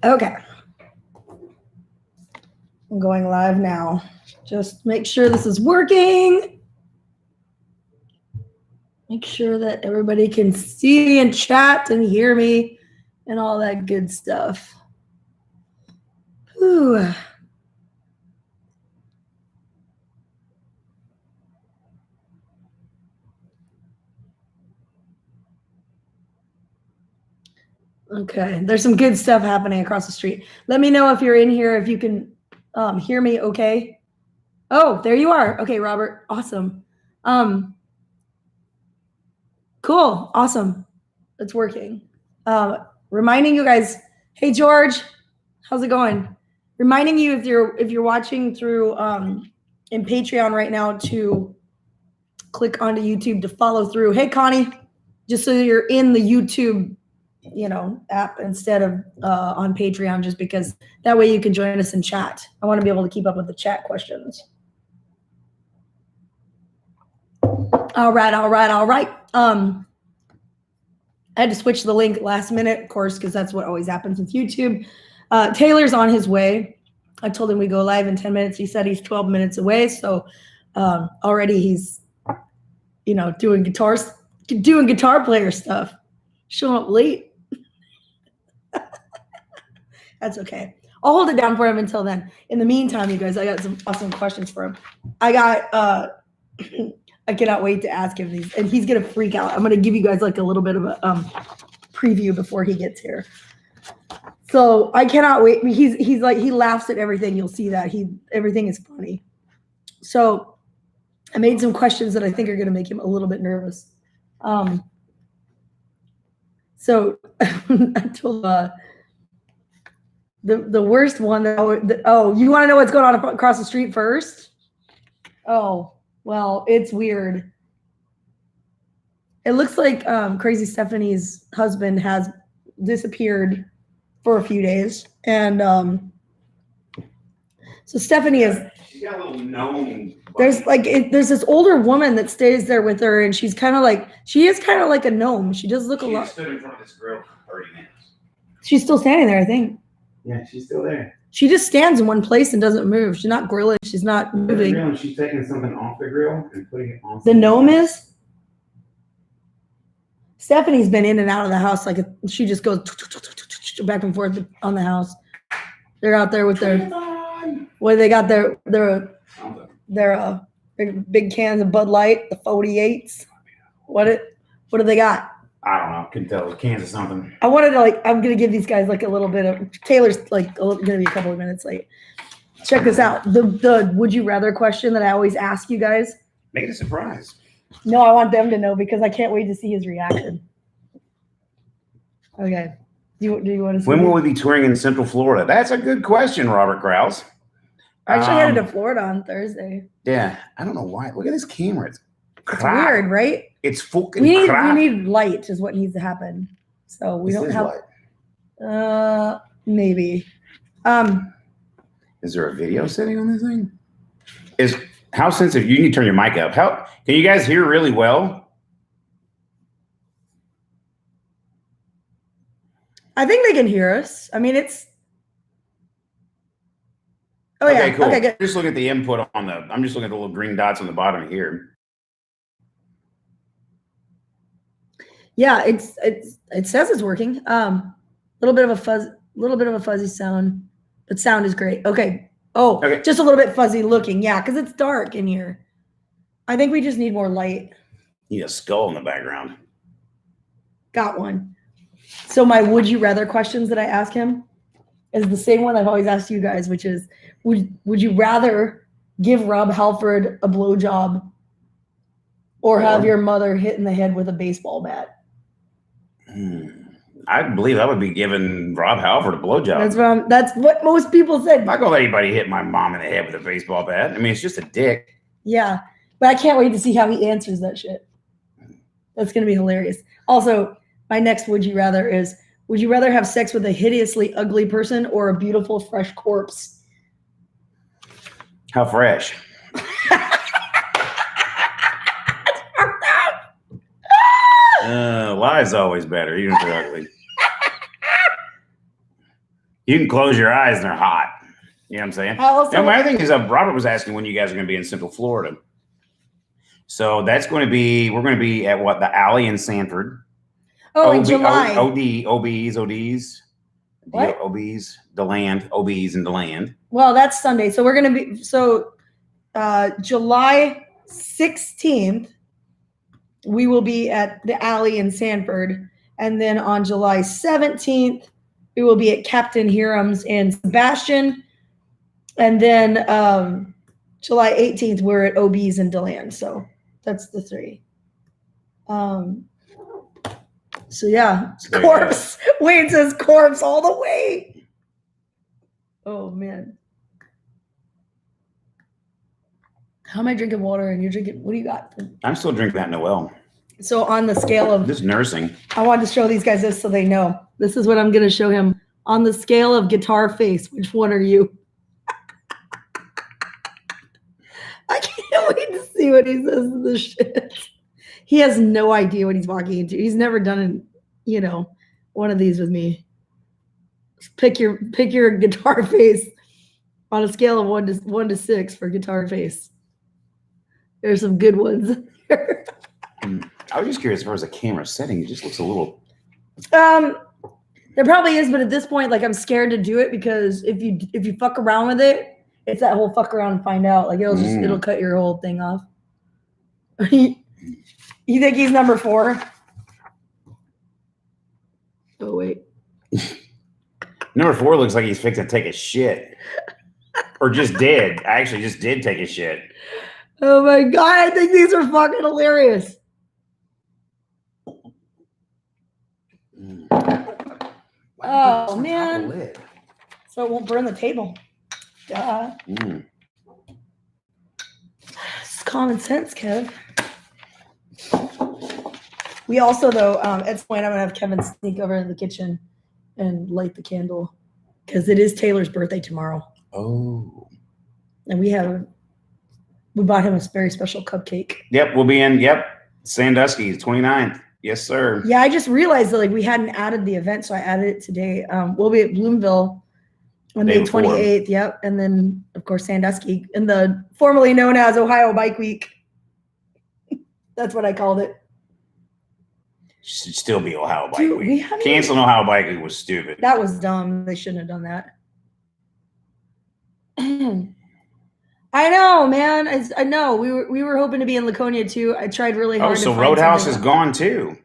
Okay. I'm going live now. Just make sure this is working. Make sure that everybody can see me and chat and hear me and all that good stuff. Whew. Okay, there's some good stuff happening across the street. Let me know if you're in here, if you can hear me okay. Oh, there you are. Okay, Robert, awesome. Cool, awesome. It's working. Reminding you guys, hey George, how's it going? Reminding you if you're watching through in Patreon right now to click onto YouTube to follow through. Hey Connie, just so you're in the YouTube app instead of on Patreon, just because that way you can join us in chat. I want to be able to keep up with the chat questions. All right. I had to switch the link last minute, of course, because that's what always happens with YouTube. Taylor's on his way. I told him we go live in 10 minutes. He said he's 12 minutes away, so already he's doing guitar player stuff, showing up late. That's okay. I'll hold it down for him until then. In the meantime, you guys, I got some awesome questions for him. I cannot wait to ask him these, and he's gonna freak out. I'm gonna give you guys like a little bit of a preview before he gets here. So I cannot wait. He's like, he laughs at everything. You'll see that everything is funny. So I made some questions that I think are gonna make him a little bit nervous. So I told the worst one you want to know what's going on across the street first? Oh, well, it's weird. It looks like Crazy Stephanie's husband has disappeared for a few days, and so Stephanie is. She's got a little gnome. There's this older woman that stays there with her, and she is kind of like a gnome. She does look a lot. She stood in front of this grill for 30 minutes. She's still standing there, I think. Yeah, she's still there. She just stands in one place and doesn't move. She's not grilling. She's not moving. The grill, and she's taking something off the grill and putting it on. The gnome is? Stephanie's been in and out of the house. She just goes back and forth on the house. They're out there with their, what do they got? Their big cans of Bud Light, the 48s. What do they got? I don't know. Couldn't tell. Cans of something. I wanted to I'm going to give these guys a little bit of, Taylor's going to be a couple of minutes late. Check this out. The would you rather question that I always ask you guys. Make it a surprise. No, I want them to know because I can't wait to see his reaction. Okay. Do you want to see when will we be touring in Central Florida? That's a good question, Robert Krause. I actually headed to Florida on Thursday. Yeah. I don't know why. Look at this camera. It's weird, right? It's fucking crap. We need light is what needs to happen. So we don't have light. Maybe. Is there a video setting on this thing? How sensitive? You need to turn your mic up. Can you guys hear really well? I think they can hear us. I mean, it's. Oh yeah. Okay, cool. Okay, good. Just look at the input I'm just looking at the little green dots on the bottom here. Yeah, it says it's working. Little bit of a fuzzy sound, but sound is great. Okay. Oh, okay. Just a little bit fuzzy looking. Yeah, because it's dark in here. I think we just need more light. Need a skull in the background. Got one. So my would you rather questions that I ask him is the same one I've always asked you guys, which is would you rather give Rob Halford a blowjob or have your mother hit in the head with a baseball bat? I believe I would be giving Rob Halford a blowjob. That's what most people said. I'm not gonna let anybody hit my mom in the head with a baseball bat. I mean, it's just a dick. Yeah, but I can't wait to see how he answers that shit. That's gonna be hilarious. Also, my next would you rather is, would you rather have sex with a hideously ugly person or a beautiful fresh corpse? How fresh? Lie's always better, even if they're ugly. You can close your eyes and they're hot. You know what I'm saying? Now, my other thing is Robert was asking when you guys are going to be in Central Florida. So that's going to be, we're going to be at what? The Alley in Sanford. Oh, in July. OBs. What? OBs, OBs and DeLand. Well, that's Sunday. So we're going to be, July 16th, we will be at the Alley in Sanford. And then on July 17th, we will be at Captain Hiram's in Sebastian. And then July 18th, we're at OB's in DeLand. So that's the 3. So yeah, corpse. Wayne says corpse all the way. Oh man. How am I drinking water and you're drinking? What do you got? I'm still drinking that Noel. So on the scale of this nursing, I wanted to show these guys this so they know. This is what I'm going to show him on the scale of guitar face. Which one are you? I can't wait to see what he says to this shit. He has no idea what he's walking into. He's never done, one of these with me. Pick your guitar face on a scale of 1 to 6 for guitar face. There's some good ones there. I was just curious as far as the camera setting. It just looks a little. There probably is, but at this point, like I'm scared to do it because if you fuck around with it, it's that whole fuck around and find out. Like it'll cut your whole thing off. You think he's number 4? Oh wait. Number 4 looks like he's fixing to take a shit. Or just did. I actually just did take a shit. Oh my God, I think these are fucking hilarious. Oh man. So it won't burn the table. Duh. It's common sense, Kev. We also, though, at this point, I'm going to have Kevin sneak over in the kitchen and light the candle because it is Taylor's birthday tomorrow. Oh. And we bought him a very special cupcake. Yep, we'll be in, Sandusky, 29th. Yes, sir. Yeah, I just realized that we hadn't added the event, so I added it today. We'll be at Bloomville on May 28th. Yep. And then, of course, Sandusky in the formerly known as Ohio Bike Week. That's what I called it. Should still be Ohio Bike Week. Canceling Ohio Bike Week was stupid. That was dumb. They shouldn't have done that. I know, man. I know. We were hoping to be in Laconia too. I tried really hard. So Roadhouse is gone too.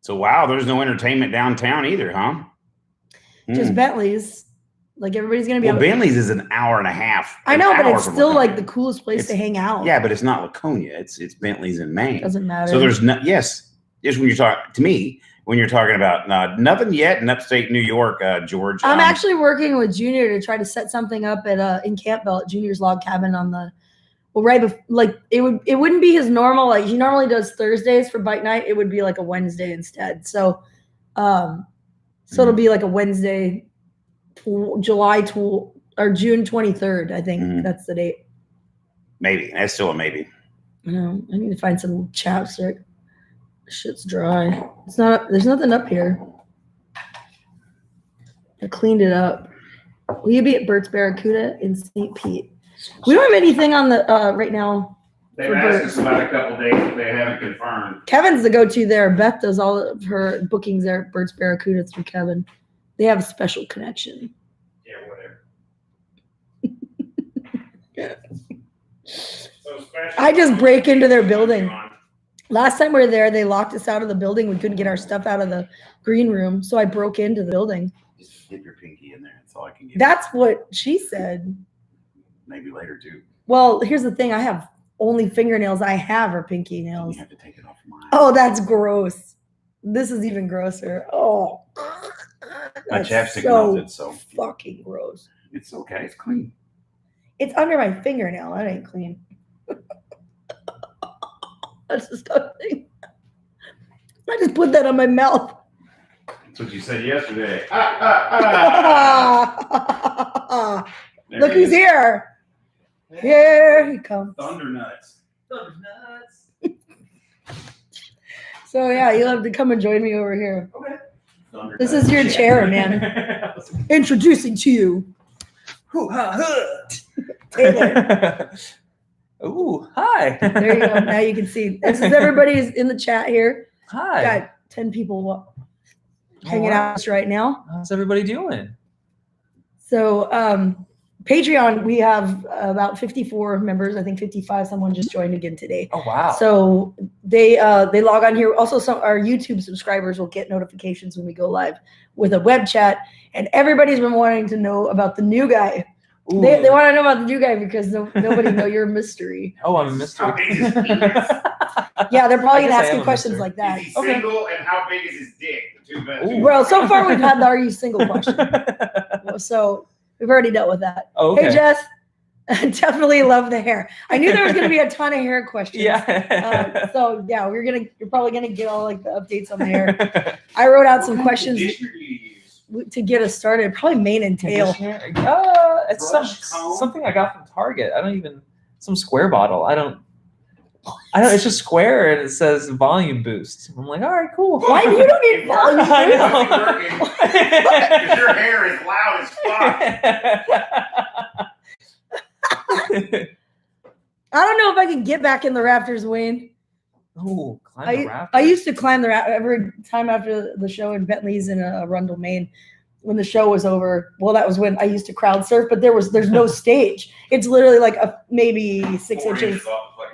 So wow, there's no entertainment downtown either, huh? Just Bentley's. Like everybody's gonna be. Well, Bentley's is an hour and a half. I know, but it's still like the coolest place to hang out. Yeah, but it's not Laconia. It's Bentley's in Maine. Doesn't matter. So there's no. Yes, just when you're talking to me. When you're talking about nothing yet in upstate New York, George. I'm actually working with Junior to try to set something up at in Campbell at Junior's Log Cabin on the right before, like it wouldn't be his normal, like he normally does Thursdays for bike night. It would be like a Wednesday instead. So it'll be like a Wednesday, June 23rd. I think that's the date. Maybe that's still a maybe. I know. I need to find some chapstick. Shit's dry. It's not. There's nothing up here. I cleaned it up. Will you be at Berts Barracuda in St. Pete? We don't have anything on the right now. They've asked us about a couple days, but they haven't confirmed. Kevin's the go-to there. Beth does all of her bookings there at Berts Barracuda through Kevin. They have a special connection. Yeah, whatever. I just break into their building. Last time we were there, they locked us out of the building. We couldn't get our stuff out of the green room, so I broke into the building. Just dip your pinky in there. That's all I can get. That's what she said. Maybe later, too. Well, here's the thing. I have only fingernails I have are pinky nails. You have to take it off mine. Oh, that's gross. This is even grosser. Oh. My chapstick melted, so. Fucking gross. It's okay. It's clean. It's under my fingernail. That ain't clean. That's disgusting. I just put that on my mouth. That's what you said yesterday. Look who's here. Here he comes. Thunder nuts. So yeah, you'll have to come and join me over here. Okay. This is your chair, man. Introducing to you, Taylor. Ooh, hi. There you go. Now you can see. This is everybody's in the chat here. Hi. Got 10 people hanging out right now. How's everybody doing? So, Patreon, we have about 54 members. I think 55. Someone just joined again today. Oh wow! So they log on here. Also, our YouTube subscribers will get notifications when we go live with a web chat. And everybody's been wanting to know about the new guy. Ooh. They want to know about the new guy because nobody know you're a mystery. Oh, I'm a mystery. How big is his penis? Yeah, they're probably gonna ask you questions like that. Is he single, and how big is his dick? The two best. Well, so far we've had the "Are you single?" question, so we've already dealt with that. Oh, okay. Hey, Jess, definitely love the hair. I knew there was gonna be a ton of hair questions. Yeah. So yeah, you're probably gonna get all like the updates on the hair. I wrote out some questions to get us started. Probably mane and tail. It's something I got from Target. I don't even some square bottle. I don't. It's just square and it says volume boost. I'm like, all right, cool. Why do you don't need volume boost? I know. Because your hair is loud as fuck. I don't know if I can get back in the rafters, Wayne. Oh, climb the rafters. I used to climb the rafters every time after the show in Bentley's in Arundel, Maine. When the show was over, well, that was when I used to crowd surf, but there's no stage. It's literally like maybe 6 inches.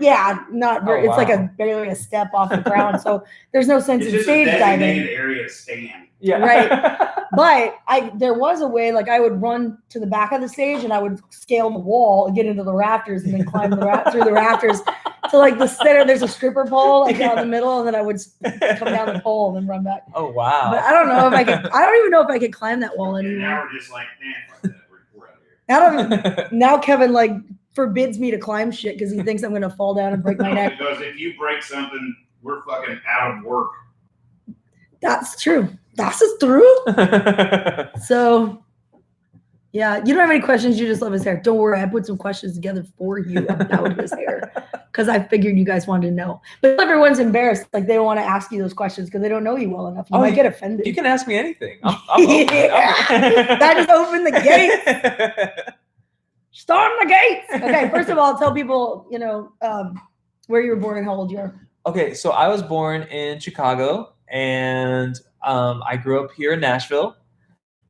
Yeah, not very. It's like barely a step off the ground. So there's no sense in stage diving. It's just a designated area to stand. Yeah, right. But there was a way, like I would run to the back of the stage and I would scale the wall and get into the rafters and then climb through the rafters to like the center. There's a stripper pole like down the middle, and then I would come down the pole and then run back. Oh wow! But I don't know if I could. I don't even know if I could climb that wall anymore. Now we're just like, we're out here. Now Kevin like forbids me to climb shit because he thinks I'm gonna fall down and break my neck. Because if you break something, we're fucking out of work. That's true. That's true. So, yeah, you don't have any questions. You just love his hair. Don't worry. I put some questions together for you about his hair because I figured you guys wanted to know. But everyone's embarrassed. Like they don't want to ask you those questions because they don't know you well enough. You might get offended. You can ask me anything. I'm open. That just opened the gates. Storm the gates. Okay, first of all, tell people, where you were born and how old you are. Okay, so I was born in Chicago, and I grew up here in Nashville,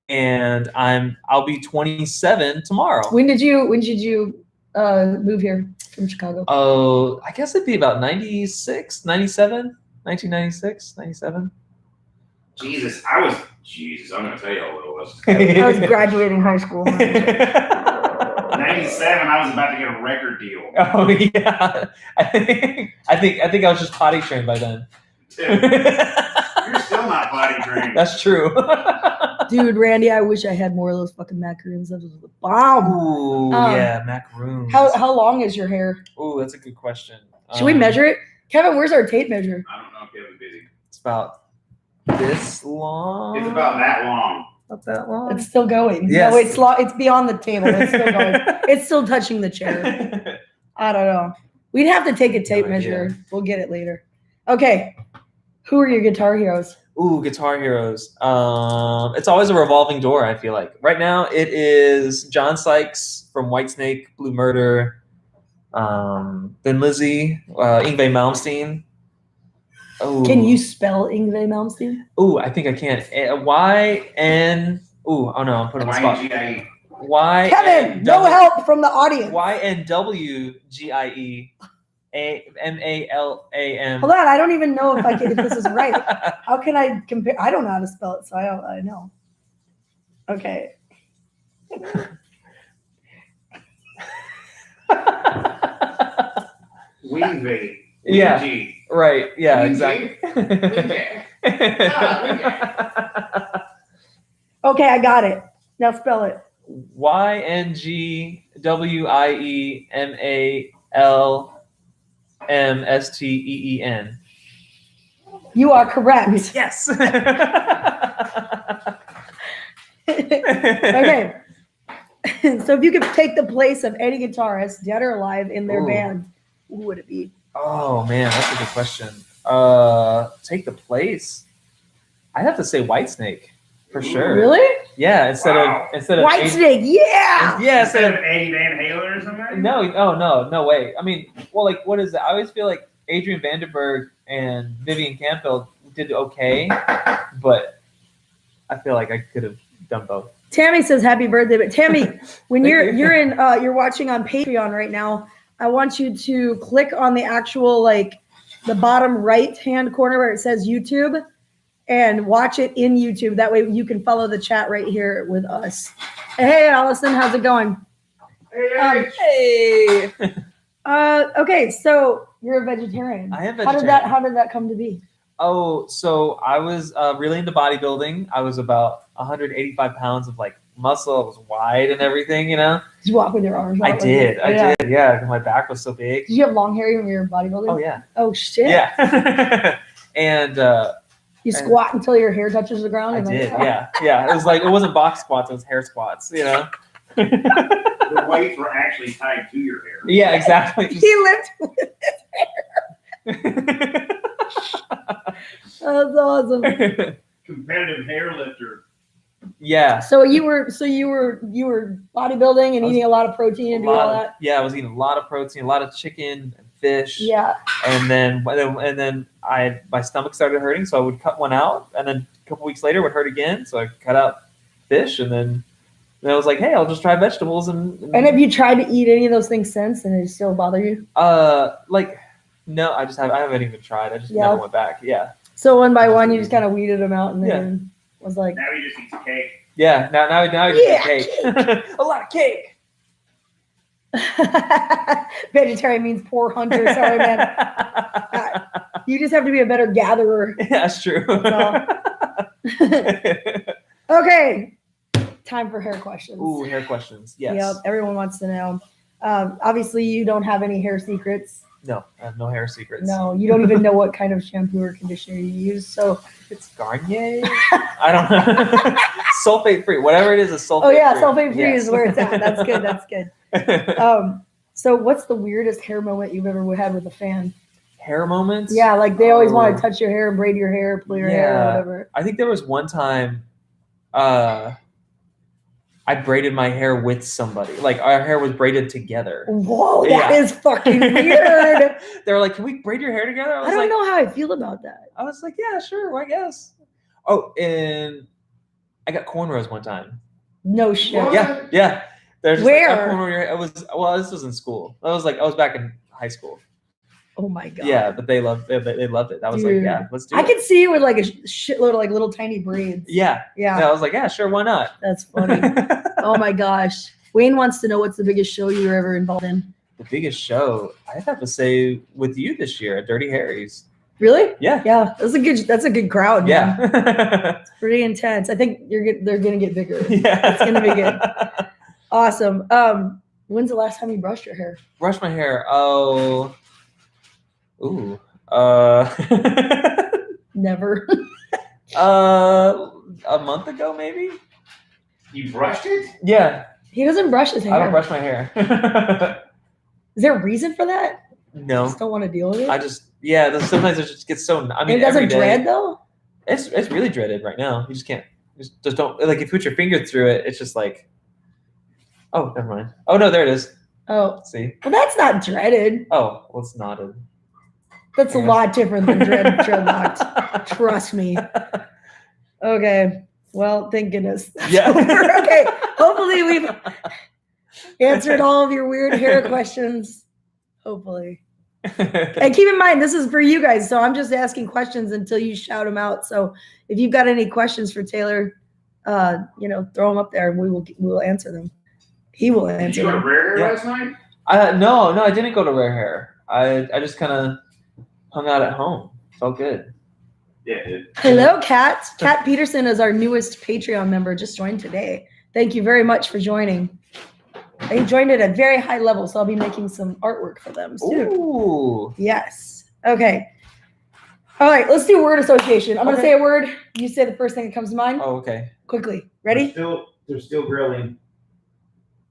and I'll be 27 tomorrow. When did you move here from Chicago? Oh, I guess it'd be about 96, 97, 1996, 97. Jesus, I'm gonna tell you how old it was. I was graduating high school. 97, I was about to get a record deal. Oh yeah, I think I was just potty trained by then. You're still not potty trained. That's true. Dude, Randy, I wish I had more of those fucking macaroons. That was the bomb. Ooh, yeah, macaroons. How long is your hair? Ooh, that's a good question. Should we measure it? Kevin, where's our tape measure? I don't know. Kevin's busy. It's about this long. It's about that long. Not that long. It's still going. Yes. No, it's beyond the table. It's still going. It's still touching the chair. I don't know. We'd have to take a tape measure. We'll get it later. Okay. Who are your guitar heroes? Ooh, guitar heroes. It's always a revolving door, I feel like. Right now, it is John Sykes from Whitesnake, Blue Murder. Then Lizzie, Yngwie Malmsteen. Oh. Can you spell Yngwie Malmsteen? Ooh, I think I can. Y-N. Ooh, oh no, I'm putting on the spot. Kevin, no help from the audience. Y-N-W-G-I-E-A-M-A-L-A-M. Hold on, I don't even know if this is right. How can I compare? I don't know how to spell it, so I know. Okay. Yngwie. Yeah. Right. Yeah. Exactly. Okay, I got it. Now spell it. Yngwie-Malmsteen. You are correct. Yes. Okay. So if you could take the place of any guitarist, dead or alive, in their band, who would it be? Oh man, that's a good question. Take the place. I'd have to say Whitesnake for sure. Really? Yeah, instead of White Snake, yeah. Yeah, instead of Eddie Van Halen or something. No way. I mean, well, like, what is it? I always feel like Adrian Vandenberg and Vivian Campbell did okay, but I feel like I could have done both. Tammy says happy birthday, but Tammy, when you're watching on Patreon right now, I want you to click on the actual the bottom right hand corner where it says YouTube and watch it in YouTube. That way you can follow the chat right here with us. Hey, Allison, how's it going? Hey. Okay, so you're a vegetarian. I am vegetarian. How did that come to be? Oh, so I was really into bodybuilding. I was about 185 pounds of muscle. I was wide and everything, Did you walk with your arms out? I did, yeah. Because my back was so big. Did you have long hair when you were bodybuilding? Oh, yeah. Oh, shit. Yeah. And you squat until your hair touches the ground? I did, yeah. Yeah, it was it wasn't box squats, it was hair squats, The weights were actually tied to your hair. Yeah, exactly. He lived with his hair. That's awesome. Competitive hair lifter. Yeah. So you were bodybuilding and eating a lot of protein and doing all that? Yeah, I was eating a lot of protein, a lot of chicken and fish. Yeah. And then my stomach started hurting, so I would cut one out, and then a couple weeks later it would hurt again, so I cut out fish, and then I was like, hey, I'll just try vegetables and have you tried to eat any of those things since, and it still bother you? No, I haven't even tried. I just never went back. Yeah. So one by one, you just kind of weeded them out, and then was like, now he just eats cake. Yeah. Now he just eats cake. A lot of cake. Vegetarian means poor hunter. Sorry, man. You just have to be a better gatherer. Yeah, that's true. Okay. Time for hair questions. Ooh, hair questions. Yes. Yep. Everyone wants to know. Obviously, you don't have any hair secrets. No, I have no hair secrets. No, you don't even know what kind of shampoo or conditioner you use. So it's Garnier. I don't know. Sulfate free, whatever it is sulfate free. Oh yeah, sulfate free is where it's at. That's good. That's good. So what's the weirdest hair moment you've ever had with a fan? Hair moments? Yeah, like they always want to touch your hair and braid your hair, pull your hair, or whatever. I think there was one time I braided my hair with somebody. Like our hair was braided together. Whoa, that is fucking weird. They were like, "Can we braid your hair together?" I don't know how I feel about that. I was like, "Yeah, sure, I guess." Oh, and I got cornrows one time. No shit. What? Yeah. There's where? This was in school. I was back in high school. Oh my god. Yeah, but they loved it. I was like, yeah, let's do it. I could see you with like a shitload of little tiny braids. Yeah. I was like, yeah, sure, why not? That's funny. Oh my gosh. Wayne wants to know what's the biggest show you were ever involved in. The biggest show, I'd have to say with you this year at Dirty Harry's. Really? Yeah. Yeah. That's a good crowd. Yeah. It's pretty intense. I think they're gonna get bigger. Yeah. It's gonna be good. Awesome. When's the last time you brushed your hair? Brushed my hair. Never. A month ago, maybe. You brushed it? Yeah. He doesn't brush his hair. I don't brush my hair. Is there a reason for that? No. I just don't want to deal with it. Sometimes it just gets so. I mean, it doesn't dread though. It's really dreaded right now. You just can't. Just don't like. If you put your finger through it, it's just like. Oh, never mind. Oh no, there it is. Oh. See. Well, that's not dreaded. Oh, well, it's knotted. That's a lot different than dreadlocked. Trust me. Okay. Well, thank goodness. Yeah. Okay. Hopefully we've answered all of your weird hair questions. Hopefully. And keep in mind, this is for you guys. So I'm just asking questions until you shout them out. So if you've got any questions for Taylor, throw them up there and we will answer them. He will answer them. Did you go to Rare Hair last night? No, I didn't go to Rare Hair. I just kind of hung out at home. Felt good. Yeah, dude. Hello, Kat. Kat Peterson is our newest Patreon member. Just joined today. Thank you very much for joining. They joined at a very high level, so I'll be making some artwork for them soon. Ooh. Yes. Okay. All right, let's do word association. I'm going to say a word. You say the first thing that comes to mind. Oh, okay. Quickly. Ready? They're still grilling.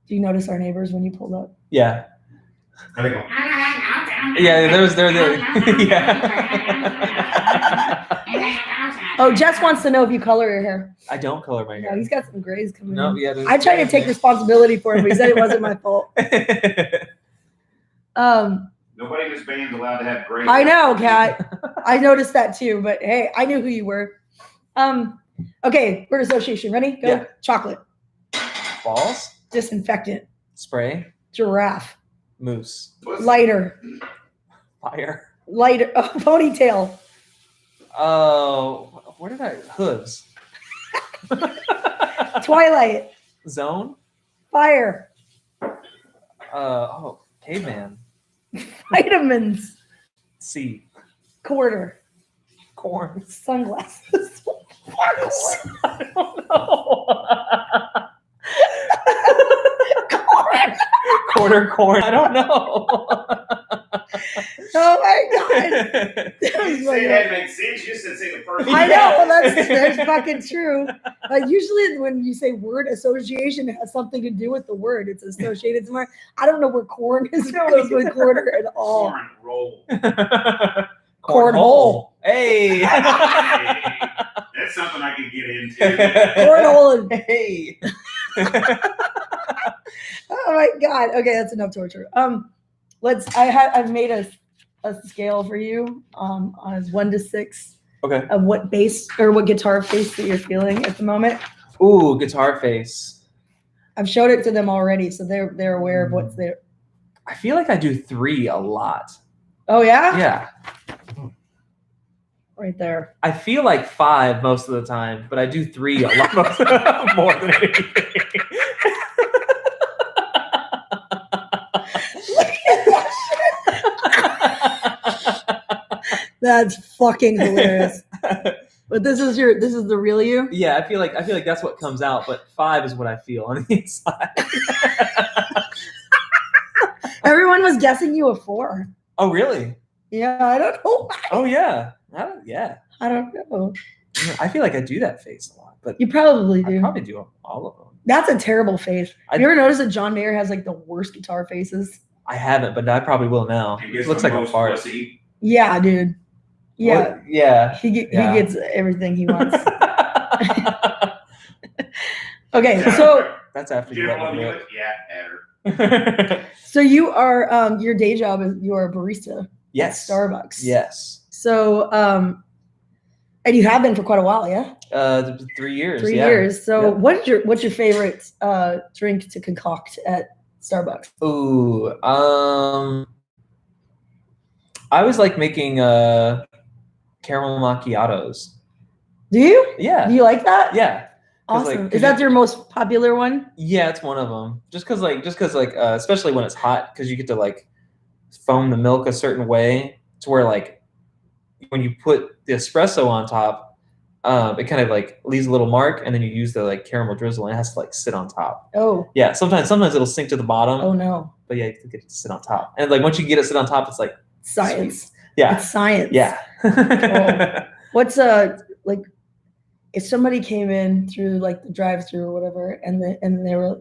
Do you notice our neighbors when you pulled up? Yeah. Are they going? Yeah, they're yeah. Oh, Jess wants to know if you color your hair. I don't color my hair. No, he's got some grays coming No, in. yeah. I tried to take responsibility for him, but he said it wasn't my fault. Nobody in this band's allowed to have gray. I know, Kat. I noticed that too, but hey, I knew who you were. Okay, word association. Ready? Go. Yeah. Chocolate. Balls. Disinfectant. Spray. Giraffe. Moose. Lighter. Fire. Lighter. Oh, ponytail. Oh, where did I? Hooves. Twilight. Zone. Fire. Caveman. Vitamins. C. Quarter. Corn. Sunglasses. I don't know. Corn. I don't know. Oh my god. You say that makes sense. You just said say the person. I know. Well, that's fucking true. Usually when you say word association, it has something to do with the word. It's associated somewhere. I don't know where corn is goes with quarter at all. Corn roll. Cornhole. Hey. That's something I could get into. Cornhole. Hey. Oh my god. Okay, that's enough torture. I've made a scale for you on 1 to 6 Okay. of what bass or what guitar face that you're feeling at the moment. Ooh, guitar face. I've showed it to them already, so they're aware of what's there. I feel like I do 3 a lot. Oh yeah? Yeah. Right there. I feel like 5 most of the time, but I do 3 a lot more than anything. That's fucking hilarious. But this is the real you? Yeah, I feel like that's what comes out, but 5 is what I feel on the inside. Everyone was guessing you a 4. Oh, really? Yeah, I don't know why. Oh, yeah. I don't know. I feel like I do that face a lot, but You probably do. I probably do all of them. That's a terrible face. Have you ever noticed that John Mayer has like the worst guitar faces? I haven't, but I probably will now. It looks like a fart. Pussy. Yeah, dude. Yeah. What? Yeah. He gets everything he wants. Okay, so that's after you let me rip. Yeah, ever. So you are your day job is you are a barista. Yes. At Starbucks. Yes. So and you have been for quite a while, yeah? 3 years. 3 yeah. years. So Yeah. what's your favorite drink to concoct at Starbucks? Ooh, I always like making caramel macchiatos. Do you? Yeah. Do you like that? Yeah. Awesome. Like, is that your most popular one? Yeah, it's one of them. Just because especially when it's hot, because you get to like foam the milk a certain way to where like when you put the espresso on top, it kind of like leaves a little mark, and then you use the like caramel drizzle, and it has to like sit on top. Oh. Yeah. Sometimes it'll sink to the bottom. Oh no. But yeah, you have to get it to sit on top, and like once you get it sit on top, it's like Science. Sweet. Yeah. It's science. Yeah. Oh. What's like if somebody came in through like the drive-through or whatever, and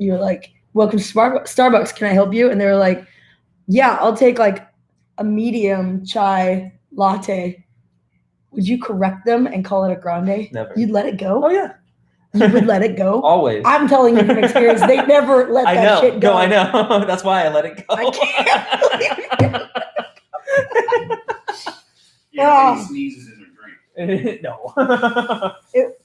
you were like, "Welcome to Starbucks. Can I help you?" And they were like, "Yeah, I'll take like a medium chai latte." Would you correct them and call it a grande? Never. You'd let it go? Oh yeah. You would let it go? Always. I'm telling you from experience, they never let that shit go. No, I know. That's why I let it go. I can't believe it. Yeah, he sneezes in their drink. No.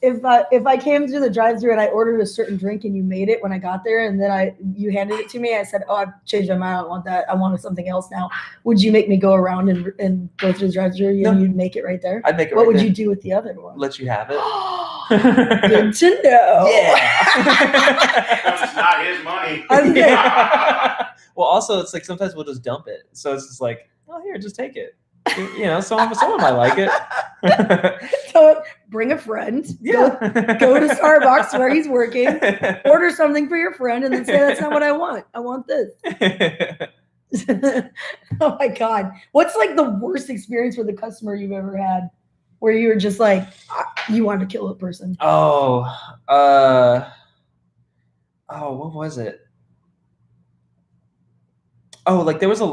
If I came through the drive-thru and I ordered a certain drink and you made it when I got there, and then you handed it to me, I said, "Oh, I've changed my mind. I don't want that. I wanted something else now." Would you make me go around and go through the drive-thru and you'd make it right there? I'd make it. What right would there. you do with the other one? Let you have it. Good to know. Yeah. Because it's not his money. Well, also it's like sometimes we'll just dump it, so it's just like, oh, here, just take it. You know, someone might like it. So bring a friend. Yeah. Go to Starbucks where he's working. Order something for your friend, and then say, "That's not what I want. I want this." Oh my God. What's like the worst experience with a customer you've ever had where you were just like, you wanted to kill a person? Oh, what was it? Oh, like there was a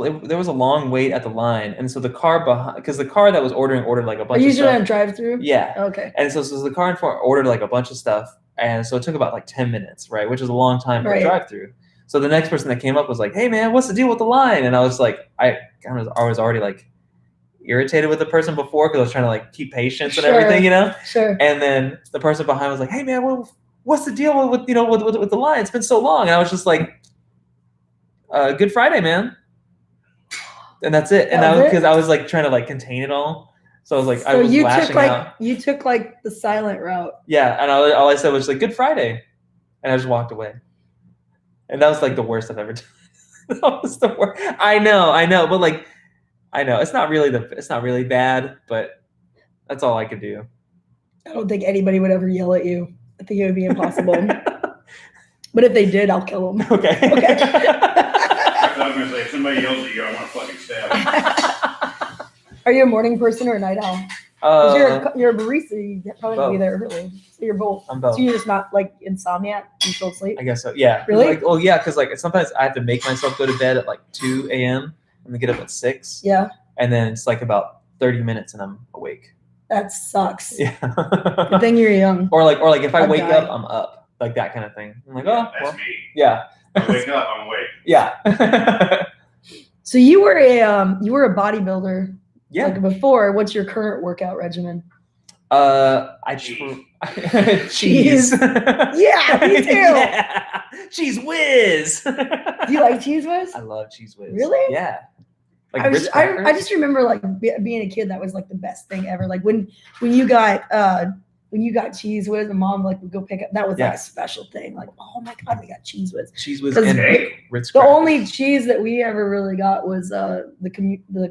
long wait at the line, and so the car behind, because the car that was ordered like a bunch. Usually of stuff. on drive-through. Yeah. Okay. And so the car in front ordered like a bunch of stuff, and so it took about like 10 minutes, right, which is a long time for a drive-through. So the next person that came up was like, "Hey man, what's the deal with the line?" And I was like, I was already like irritated with the person before because I was trying to like keep patience and everything, you know. Sure. And then the person behind was like, "Hey man, what's the deal with the line? It's been so long." And I was just like, "Good Friday, man." And that's it. And because I was like trying to like contain it all. So I was like, I was lashing out. You took like the silent route. Yeah. And all I said was like, "Good Friday." And I just walked away. And that was like the worst I've ever done. That was the worst. I know. But like, I know it's not really bad, but that's all I could do. I don't think anybody would ever yell at you. I think it would be impossible. But if they did, I'll kill them. Okay. I was gonna say, if somebody yells at you, I want to fucking stab them. Are you a morning person or a night owl? You're a barista. You probably have to be there early. So you're both. I'm both. So you're just not like insomniac. You still sleep. I guess so. Yeah. Really? Like, oh yeah, because like sometimes I have to make myself go to bed at like 2 a.m. and then get up at 6. Yeah. And then it's like about 30 minutes and I'm awake. That sucks. Yeah. Good thing you're young. Or like if I wake up, I'm up. Like that kind of thing. I'm like, that's me. Yeah. I wake up, I'm awake. Yeah. So you were a bodybuilder. Yeah. Like before, what's your current workout regimen? Cheese. Yeah, me too. Yeah. Cheese whiz. Do you like Cheese Whiz? I love Cheese Whiz. Really? Yeah. Like I just remember like being a kid, that was like the best thing ever. Like when you got Cheese Whiz, and mom like would go pick up. That was like a special thing. Like, oh my god, we got Cheese Whiz. Cheese Whiz and Ritz crackers. The only cheese that we ever really got was the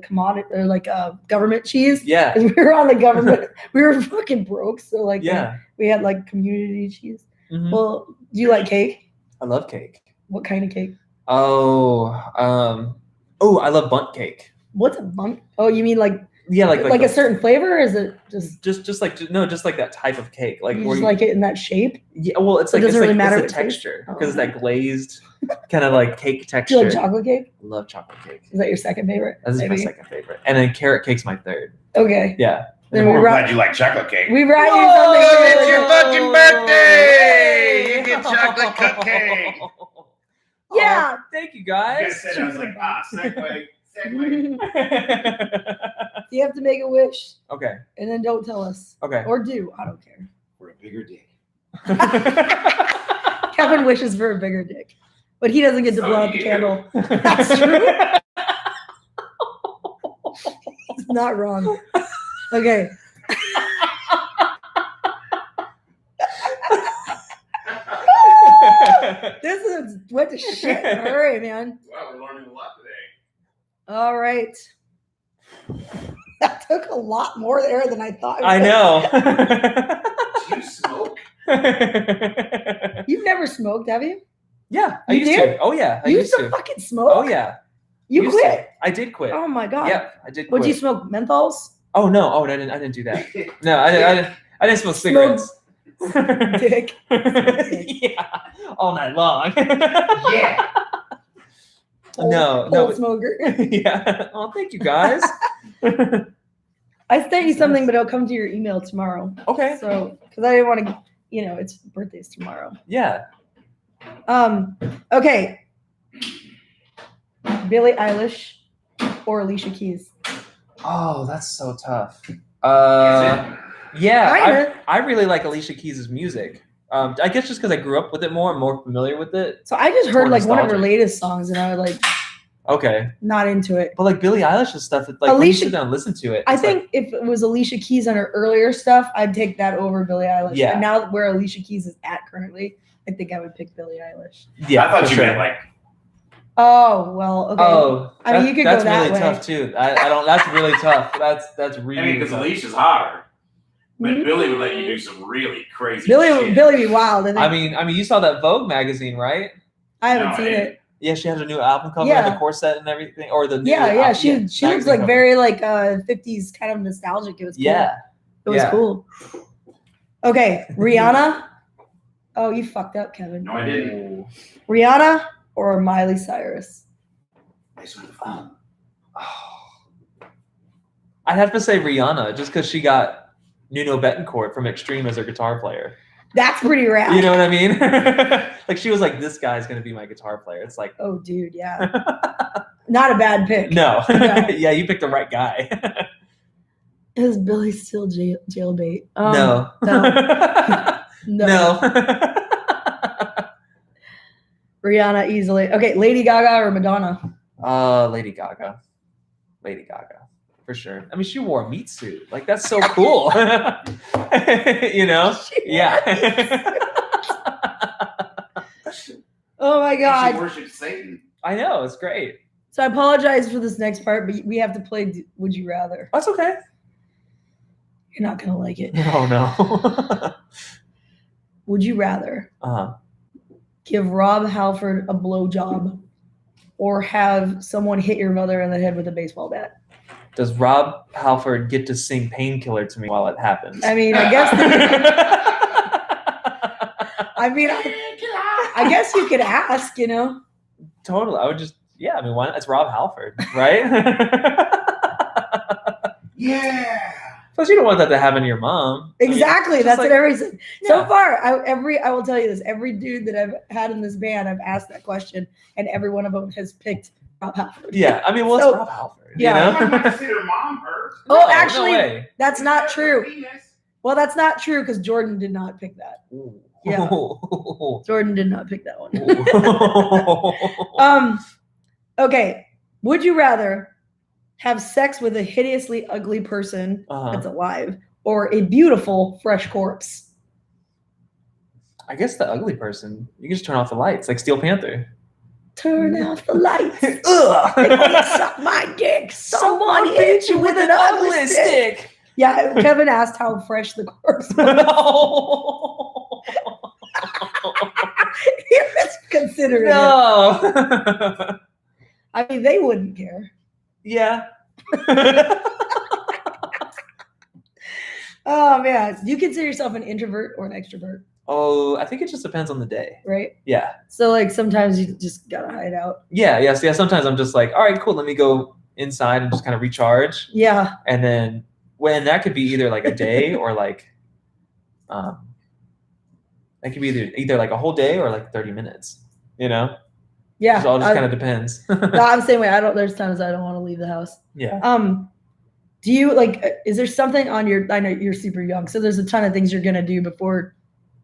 commodity or like government cheese. Yeah, because we were on the government. We were fucking broke, so like yeah, we had like community cheese. Mm-hmm. Well, do you like cake? I love cake. What kind of cake? I love bundt cake. What's a bundt? Oh, you mean like. Yeah, like a certain flavor, or is it just like that type of cake? Like you just like it in that shape? Yeah, well, it's like it's the matter texture because it's that glazed kind of like cake texture. Do you like chocolate cake? I love chocolate cake. Is that your second favorite? That is my second favorite, and then carrot cake's my third. Okay. Yeah. Then I'm glad you like chocolate cake. We brought you something. It's your fucking birthday! You get chocolate cupcake. Yeah. Thank you guys. You guys said I was like, segue. You have to make a wish. Okay. And then don't tell us. Okay. Or do. I don't care. For a bigger dick. Kevin wishes for a bigger dick. But he doesn't get to blow out the candle. That's true. It's not wrong. Okay. This went to shit. All right, man. Wow, we're learning a lot today. All right. That took a lot more air than I thought. I know. Do you smoke? You've never smoked, have you? Yeah, I you used did? to. Oh yeah, I you used to fucking smoke. Oh yeah, you quit. I did quit. Oh my god. Yep, I did. What'd you smoke? Menthols? Oh no! Oh, I didn't do that. No, I didn't smoke cigarettes. Dick. Yeah, all night long. Yeah. Cold smoker. Yeah. Oh, thank you guys. I sent you something, but it'll come to your email tomorrow. Okay. So, because I didn't want to, it's birthday's tomorrow. Yeah. Okay. Billie Eilish or Alicia Keys? Oh, that's so tough. Yeah, I really like Alicia Keys' music. I guess just because I grew up with it more, I'm more familiar with it. So I just heard like nostalgic. one of her latest songs, and I was like, okay, not into it. But like Billie Eilish's stuff, like when you sit down and listen to it, I think if it was Alicia Keys on her earlier stuff, I'd take that over Billie Eilish. Yeah. And now where Alicia Keys is at currently, I think I would pick Billie Eilish. Yeah, I thought you meant like. Oh well, okay. Oh, I mean, you could go that really way. Tough too. I don't. That's really tough. That's really. I mean, because Alicia's hotter. But Billie would let you do some really crazy shit. Billie be wild. I mean, you saw that Vogue magazine, right? I haven't seen it. Yeah, she has a new album cover and the corset and everything, or the new She looks like very like 50s kind of nostalgic. It was cool. Yeah, it was cool. Okay, Rihanna. Oh, you fucked up, Kevin. No, I didn't. Rihanna or Miley Cyrus? I'd have to say Rihanna, just because she got Nuno Betancourt from Extreme as her guitar player. That's pretty rad. You know what I mean? Like she was like, this guy's gonna be my guitar player. It's like, oh, dude, yeah. Not a bad pick. No. Yeah, you picked the right guy. Is Billy still jailbait? No. No. Rihanna easily. Okay, Lady Gaga or Madonna? Lady Gaga. Lady Gaga. For sure. I mean, she wore a meat suit. Like, that's so cool. You know? Yeah. Oh my God. She worships Satan. I know. It's great. So I apologize for this next part, but we have to play Would You Rather. That's okay. You're not going to like it. Oh, no. Would you rather give Rob Halford a blowjob or have someone hit your mother in the head with a baseball bat? Does Rob Halford get to sing Painkiller to me while it happens? I mean, I guess. I guess you could ask, you know. Totally. I would just, yeah. I mean, why not? It's Rob Halford, right? Yeah. Plus, you don't want that to happen to your mom. Exactly. I mean, that's like, what everyone said. Yeah. So far, I will tell you this. Every dude that I've had in this band, I've asked that question, and every one of them has picked Rob Halford. Yeah. I mean, well, it's Rob Halford. Yeah. You know? I see their mom hurt. Oh, actually, no that's not true. Well, that's not true because Jordan did not pick that. Ooh. Yeah. Jordan did not pick that one. Okay. Would you rather have sex with a hideously ugly person that's alive or a beautiful fresh corpse? I guess the ugly person. You can just turn off the lights, like Steel Panther. Turn off the lights. Ugh. If you suck my dick, someone hit you with an ugly stick. Yeah, Kevin asked how fresh the corpse was. He was considering it. I mean, they wouldn't care. Yeah. Oh, man. Do you consider yourself an introvert or an extrovert? Oh, I think it just depends on the day. Right? Yeah. So, like, sometimes you just got to hide out. Yeah. Sometimes I'm just like, all right, cool. Let me go inside and just kind of recharge. Yeah. And then when that could be either like a day or like, it could be either like a whole day or like 30 minutes, you know? Yeah. It all just kind of depends. No, I'm the same way. There's times I don't want to leave the house. Yeah. Do you is there something on I know you're super young, so there's a ton of things you're going to do before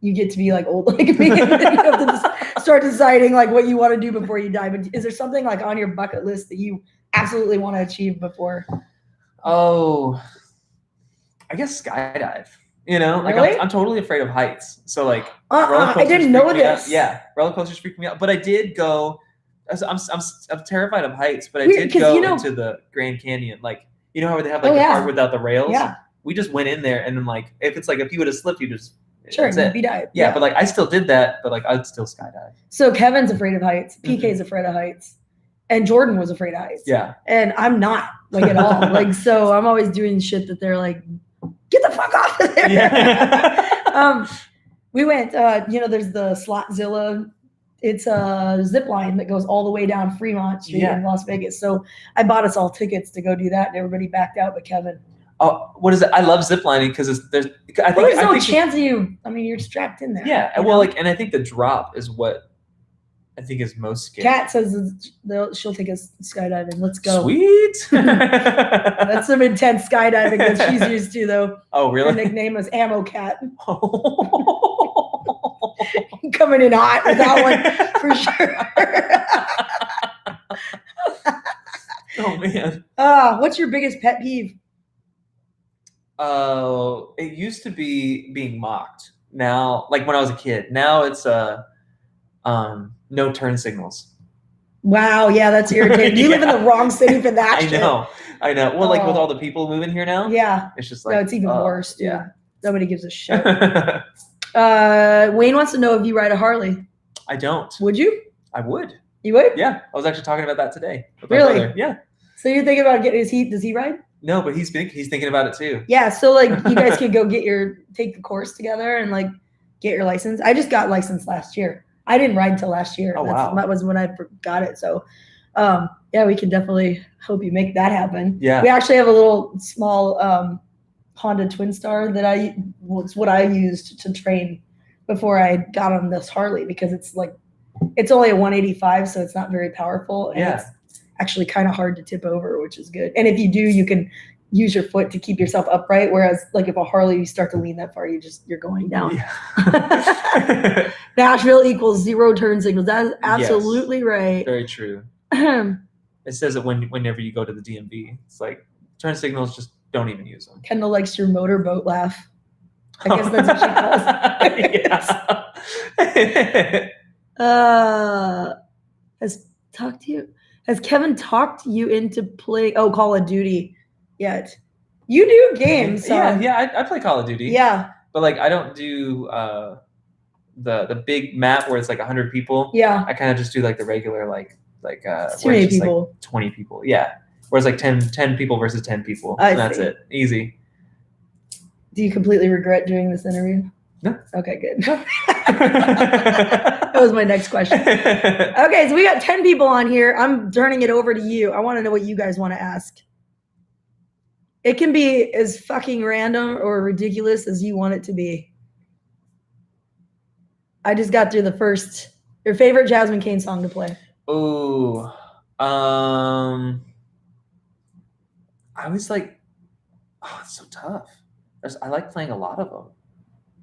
you get to be like old like me. You have to just start deciding like what you want to do before you die. But is there something like on your bucket list that you absolutely want to achieve before? Oh, I guess skydive. You know, like really? I'm totally afraid of heights. So like, I didn't know this. Yeah, roller coasters freak me out. But I did go. I'm terrified of heights, but I did go into the Grand Canyon. Like, you know how they have like the part without the rails? Yeah. We just went in there, and then like, if you would have slipped, you just you'd be dive. Yeah, but like I still did that, but like I'd still skydive. So Kevin's afraid of heights. PK's afraid of heights. And Jordan was afraid of heights. Yeah. And I'm not like at all. Like, so I'm always doing shit that they're like, get the fuck off of there. Yeah. We went, there's the SlotZilla. It's a zip line that goes all the way down Fremont Street in Las Vegas. So I bought us all tickets to go do that, and everybody backed out but Kevin. Oh, what is it? I love ziplining because there's no chance of you. I mean, you're strapped in there. Yeah. Well, and I think the drop is what I think is most scary. Kat says she'll take us skydiving. Let's go. Sweet. That's some intense skydiving that she's used to, though. Oh, really? Her nickname was Ammo Cat. Coming in hot with that one for sure. Oh man. What's your biggest pet peeve? It used to be being mocked. Now, like when I was a kid. Now it's no turn signals. Wow, yeah, that's irritating. You live in the wrong city for that shit. I know. Well, like with all the people moving here now. Yeah. It's just like no, it's even worse, dude. Yeah. Nobody gives a shit. Wayne wants to know if you ride a Harley. I don't. Would you? I would. You would? Yeah. I was actually talking about that today. Really? Yeah. So you're thinking about does he ride? No, but he's thinking about it too. Yeah, so like you guys could go take the course together and like get your license. I just got licensed last year. I didn't ride until last year. Oh, wow. That was when I got it. So Yeah, we can definitely hope you make that happen. Yeah. We actually have a little small Honda Twin Star that it's what I used to train before I got on this Harley, because it's only a 185, so it's not very powerful, and it's actually kind of hard to tip over, which is good. And if you do, you can use your foot to keep yourself upright. Whereas like if a Harley, you start to lean that far, you're going down. Yeah. Nashville equals 0 turn signals. That is absolutely right. Very true. It says that whenever you go to the DMV, it's like turn signals, just don't even use them. Kendall likes your motorboat laugh. I guess that's what she calls it. Has Kevin talked you into playing Call of Duty yet? You do games. So. Yeah, I play Call of Duty. Yeah. But like I don't do the big map where it's like 100 people. Yeah. I kind of just do like the regular like too many people. Like 20 people. Yeah. Where it's like 10 people versus 10 people. And that's it. Easy. Do you completely regret doing this interview? No. Okay, good. That was my next question. Okay, so we got 10 people on here. I'm turning it over to you. I want to know what you guys want to ask. It can be as fucking random or ridiculous as you want it to be. I just got through the first. Your favorite Jasmine Cain song to play? Oh, I was like, it's so tough. I like playing a lot of them.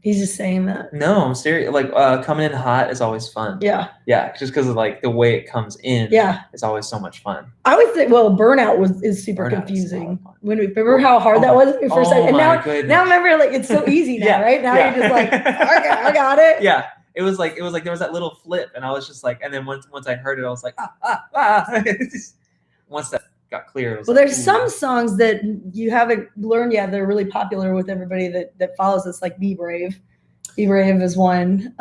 He's just saying that. No, I'm serious. Like coming in hot is always fun. Yeah. Yeah, just because of like the way it comes in. Yeah. It's always so much fun. I would say, Burnout is super confusing. When we remember how hard that was your first time, and now remember like it's so easy now, right? Now you're just like, okay, I got it. Yeah. It was like there was that little flip, and I was just like, and then once I heard it, I was like, Once that got clear, it was there's some songs that you haven't learned yet. They're really popular with everybody that follows us, like Be Brave. Be Brave is one.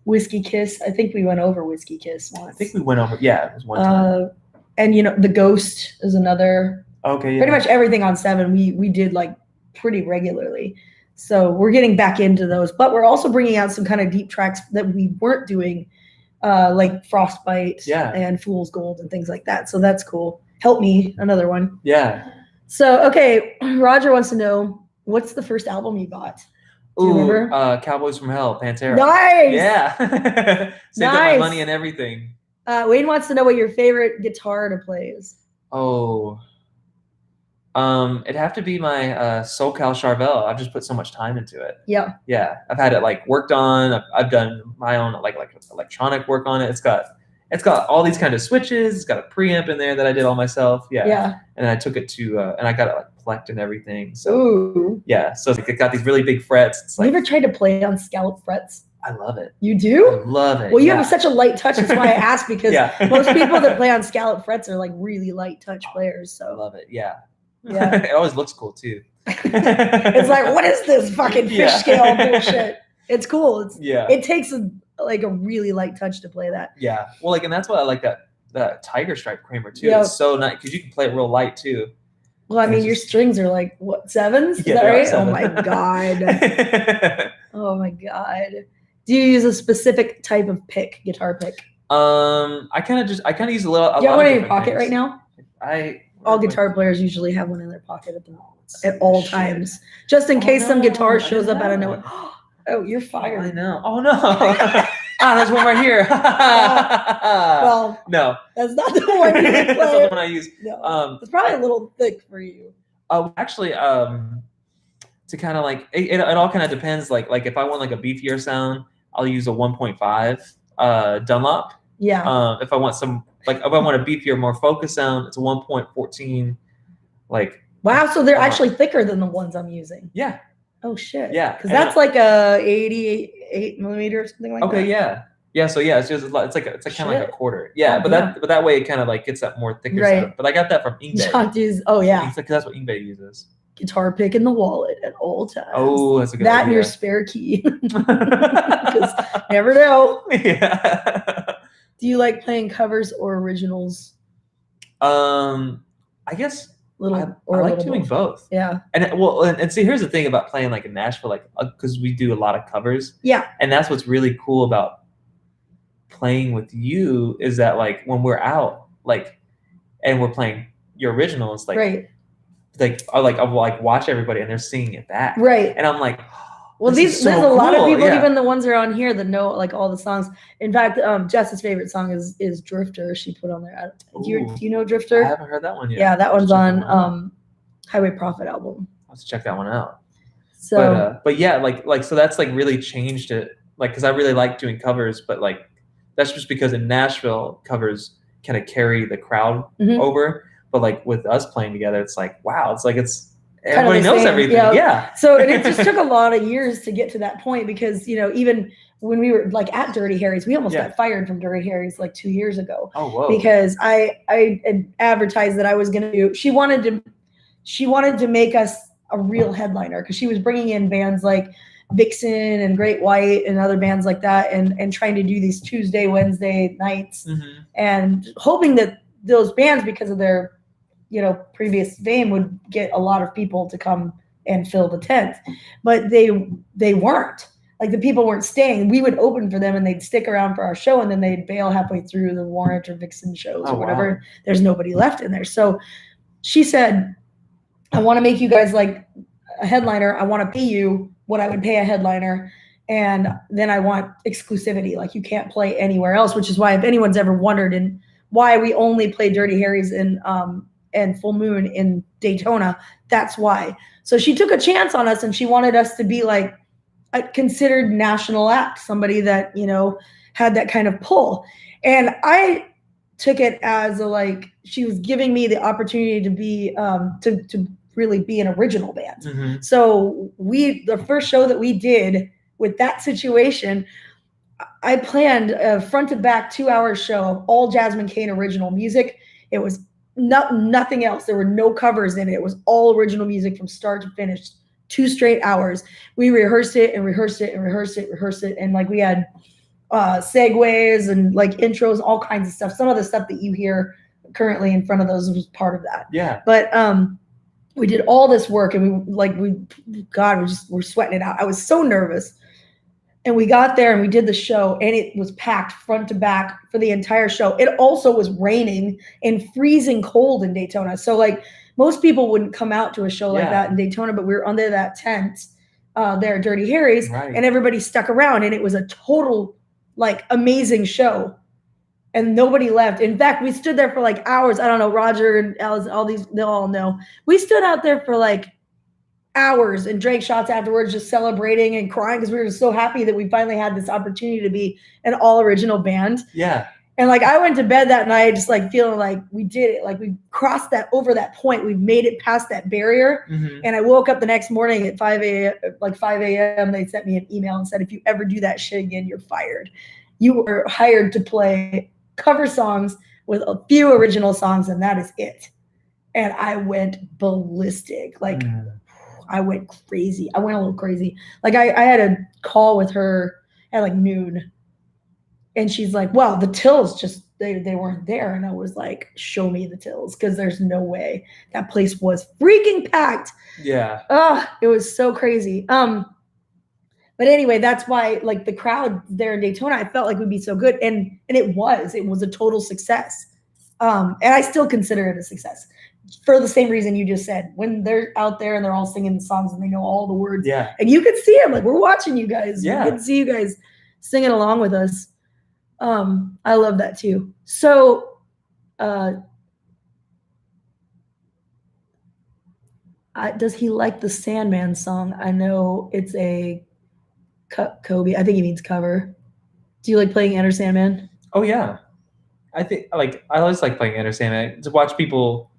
Whiskey Kiss. I think we went over Whiskey Kiss once. I think we went over. Yeah, it was one time. And The Ghost is another. Okay. Yeah. Pretty much everything on 7 we did like pretty regularly. So we're getting back into those, but we're also bringing out some kind of deep tracks that we weren't doing, like Frostbite and Fool's Gold and things like that. So that's cool. Help Me, another one. Yeah. So, okay, Roger wants to know, what's the first album you bought? Do you remember? Cowboys from Hell, Pantera. Nice! Yeah. Saved up my money and everything. Wayne wants to know what your favorite guitar to play is. It'd have to be my SoCal Charvel. I've just put so much time into it. Yeah. Yeah. I've had it like worked on. I've done my own like electronic work on it. It's got all these kind of switches. It's got a preamp in there that I did all myself. Yeah. Yeah. And I took it to and I got it like plecked and everything. So ooh. Yeah. So it's got these really big frets. It's like, you ever tried to play on scallop frets? I love it. You do? I love it. Well, you have such a light touch. That's why I asked, because most people that play on scallop frets are like really light touch players. So I love it. Yeah. Yeah. It always looks cool too. It's like, what is this fucking fish scale bullshit? It's cool. It takes a really light touch to play that. Yeah. Well, and that's why I like that Tiger Stripe Kramer too. It's so nice because you can play it real light too. Well, I mean, your strings are like what, 7s? Is that right? 7. Oh my god. Oh my god. Do you use a specific type of guitar pick? I kind of use a little. Do you have one in your pocket right now? All guitar players usually have one in their pocket at all times, just in case some guitar shows up out of nowhere. Oh, you're fired. I know. Oh no. There's one right here. Well, no, that's not the one you play. That's not the one I use. No, it's probably a little thick for you. Actually, to kind of like it all kind of depends. Like if I want like a beefier sound, I'll use a 1.5 Dunlop. Yeah. If I want if I want a beefier, more focused sound, it's a 1.14. Wow, so they're actually thicker than the ones I'm using. Yeah. Oh shit. Yeah. Because that's like a 88 millimeter or something like that. Okay. Yeah. Yeah. So yeah, it's kind of like a quarter. Yeah. But that way it kind of like gets that more thicker sound. But I got that from Ingve. Oh yeah. Because that's what Ingve uses. Guitar pick in the wallet at all times. Oh, that's a good idea. That and your spare key. Because never know. Yeah. Do you like playing covers or originals? I guess I like doing both. Yeah. And see, here's the thing about playing like in Nashville, because we do a lot of covers. Yeah. And that's what's really cool about playing with you is that like when we're out, like, and we're playing your original. It's like, right. I'll watch everybody and they're singing it back. Right. And I'm like, well, there's a lot of people, even the ones that are on here that know like all the songs. In fact, Jess's favorite song is Drifter. She put on there. Do you know Drifter? I haven't heard that one yet. Yeah, that one's on Highway Prophet album. I'll have to check that one out. So, but yeah, so that's like really changed it. Like, because I really like doing covers, but like that's just because in Nashville covers kind of carry the crowd over. But like with us playing together, it's like, wow, it's like everybody knows everything. Yeah. So it just took a lot of years to get to that point because, even when we were like at Dirty Harry's, we almost got fired from Dirty Harry's like 2 years ago. Oh, whoa. Because I had advertised that I was going to do, she wanted to make us a real headliner because she was bringing in bands like Vixen and Great White and other bands like that and trying to do these Tuesday, Wednesday nights and hoping that those bands, because of their previous fame, would get a lot of people to come and fill the tent, but they weren't. Like the people weren't staying. We would open for them and they'd stick around for our show and then they'd bail halfway through the Warrant or Vixen shows or whatever. Wow. There's nobody left in there. So she said, I want to make you guys like a headliner. I want to pay you what I would pay a headliner. And then I want exclusivity. Like you can't play anywhere else, which is why if anyone's ever wondered and why we only play Dirty Harry's and Full Moon in Daytona, that's why. So she took a chance on us and she wanted us to be like a considered national act, somebody that, had that kind of pull. And I took it as she was giving me the opportunity to be, to really be an original band. So the first show that we did with that situation, I planned a front to back 2-hour show of all Jasmine Cain original music. It was nothing else. There were no covers in it. It was all original music from start to finish, 2 straight hours. We rehearsed it and rehearsed it and rehearsed it. And like we had segues and like intros, all kinds of stuff. Some of the stuff that you hear currently in front of those was part of that. Yeah. But we did all this work and we're sweating it out. I was so nervous. And we got there and we did the show and it was packed front to back for the entire show. It also was raining and freezing cold in Daytona. So like most people wouldn't come out to a show like that in Daytona, but we were under that tent there at Dirty Harry's and everybody stuck around and it was a total like amazing show and nobody left. In fact, we stood there for like hours. I don't know, Roger and Alice, all these, they'll all know. We stood out there for like hours and drank shots afterwards, just celebrating and crying because we were so happy that we finally had this opportunity to be an all original band. Yeah. And like I went to bed that night just like feeling like we did it, like we crossed over that point, we've made it past that barrier. And I woke up the next morning at 5 a.m. They sent me an email and said, if you ever do that shit again, you're fired. You were hired to play cover songs with a few original songs and that is it. And I went ballistic. Like I went crazy. I went a little crazy. Like I had a call with her at like noon and she's like, well, the tills just, they weren't there. And I was like, show me the tills. Cause there's no way. That place was freaking packed. Yeah. It was so crazy. But anyway, that's why like the crowd there in Daytona, I felt like would be so good. And it was a total success. And I still consider it a success. For the same reason you just said, when they're out there and they're all singing the songs and they know all the words, and you can see them, like we're watching you guys, you can see you guys singing along with us. I love that too. So, does he like the Sandman song? I know it's a Kobe. I think he means cover. Do you like playing Enter Sandman? Oh yeah, I think I always like playing Enter Sandman to watch people.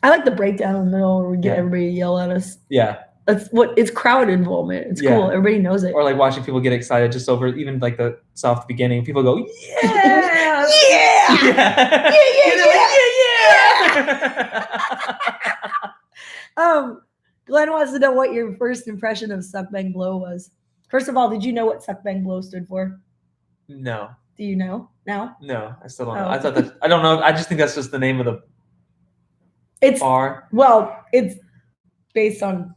I like the breakdown in the middle where we get everybody to yell at us. Yeah. It's crowd involvement. It's cool. Everybody knows it. Or like watching people get excited just over even like the soft beginning. People go, yeah, yeah. Glenn wants to know what your first impression of Suck Bang Blow was. First of all, did you know what Suck Bang Blow stood for? No. Do you know now? No, I still don't know. I thought that I don't know. I just think that's just the name of the bar. Well, it's based on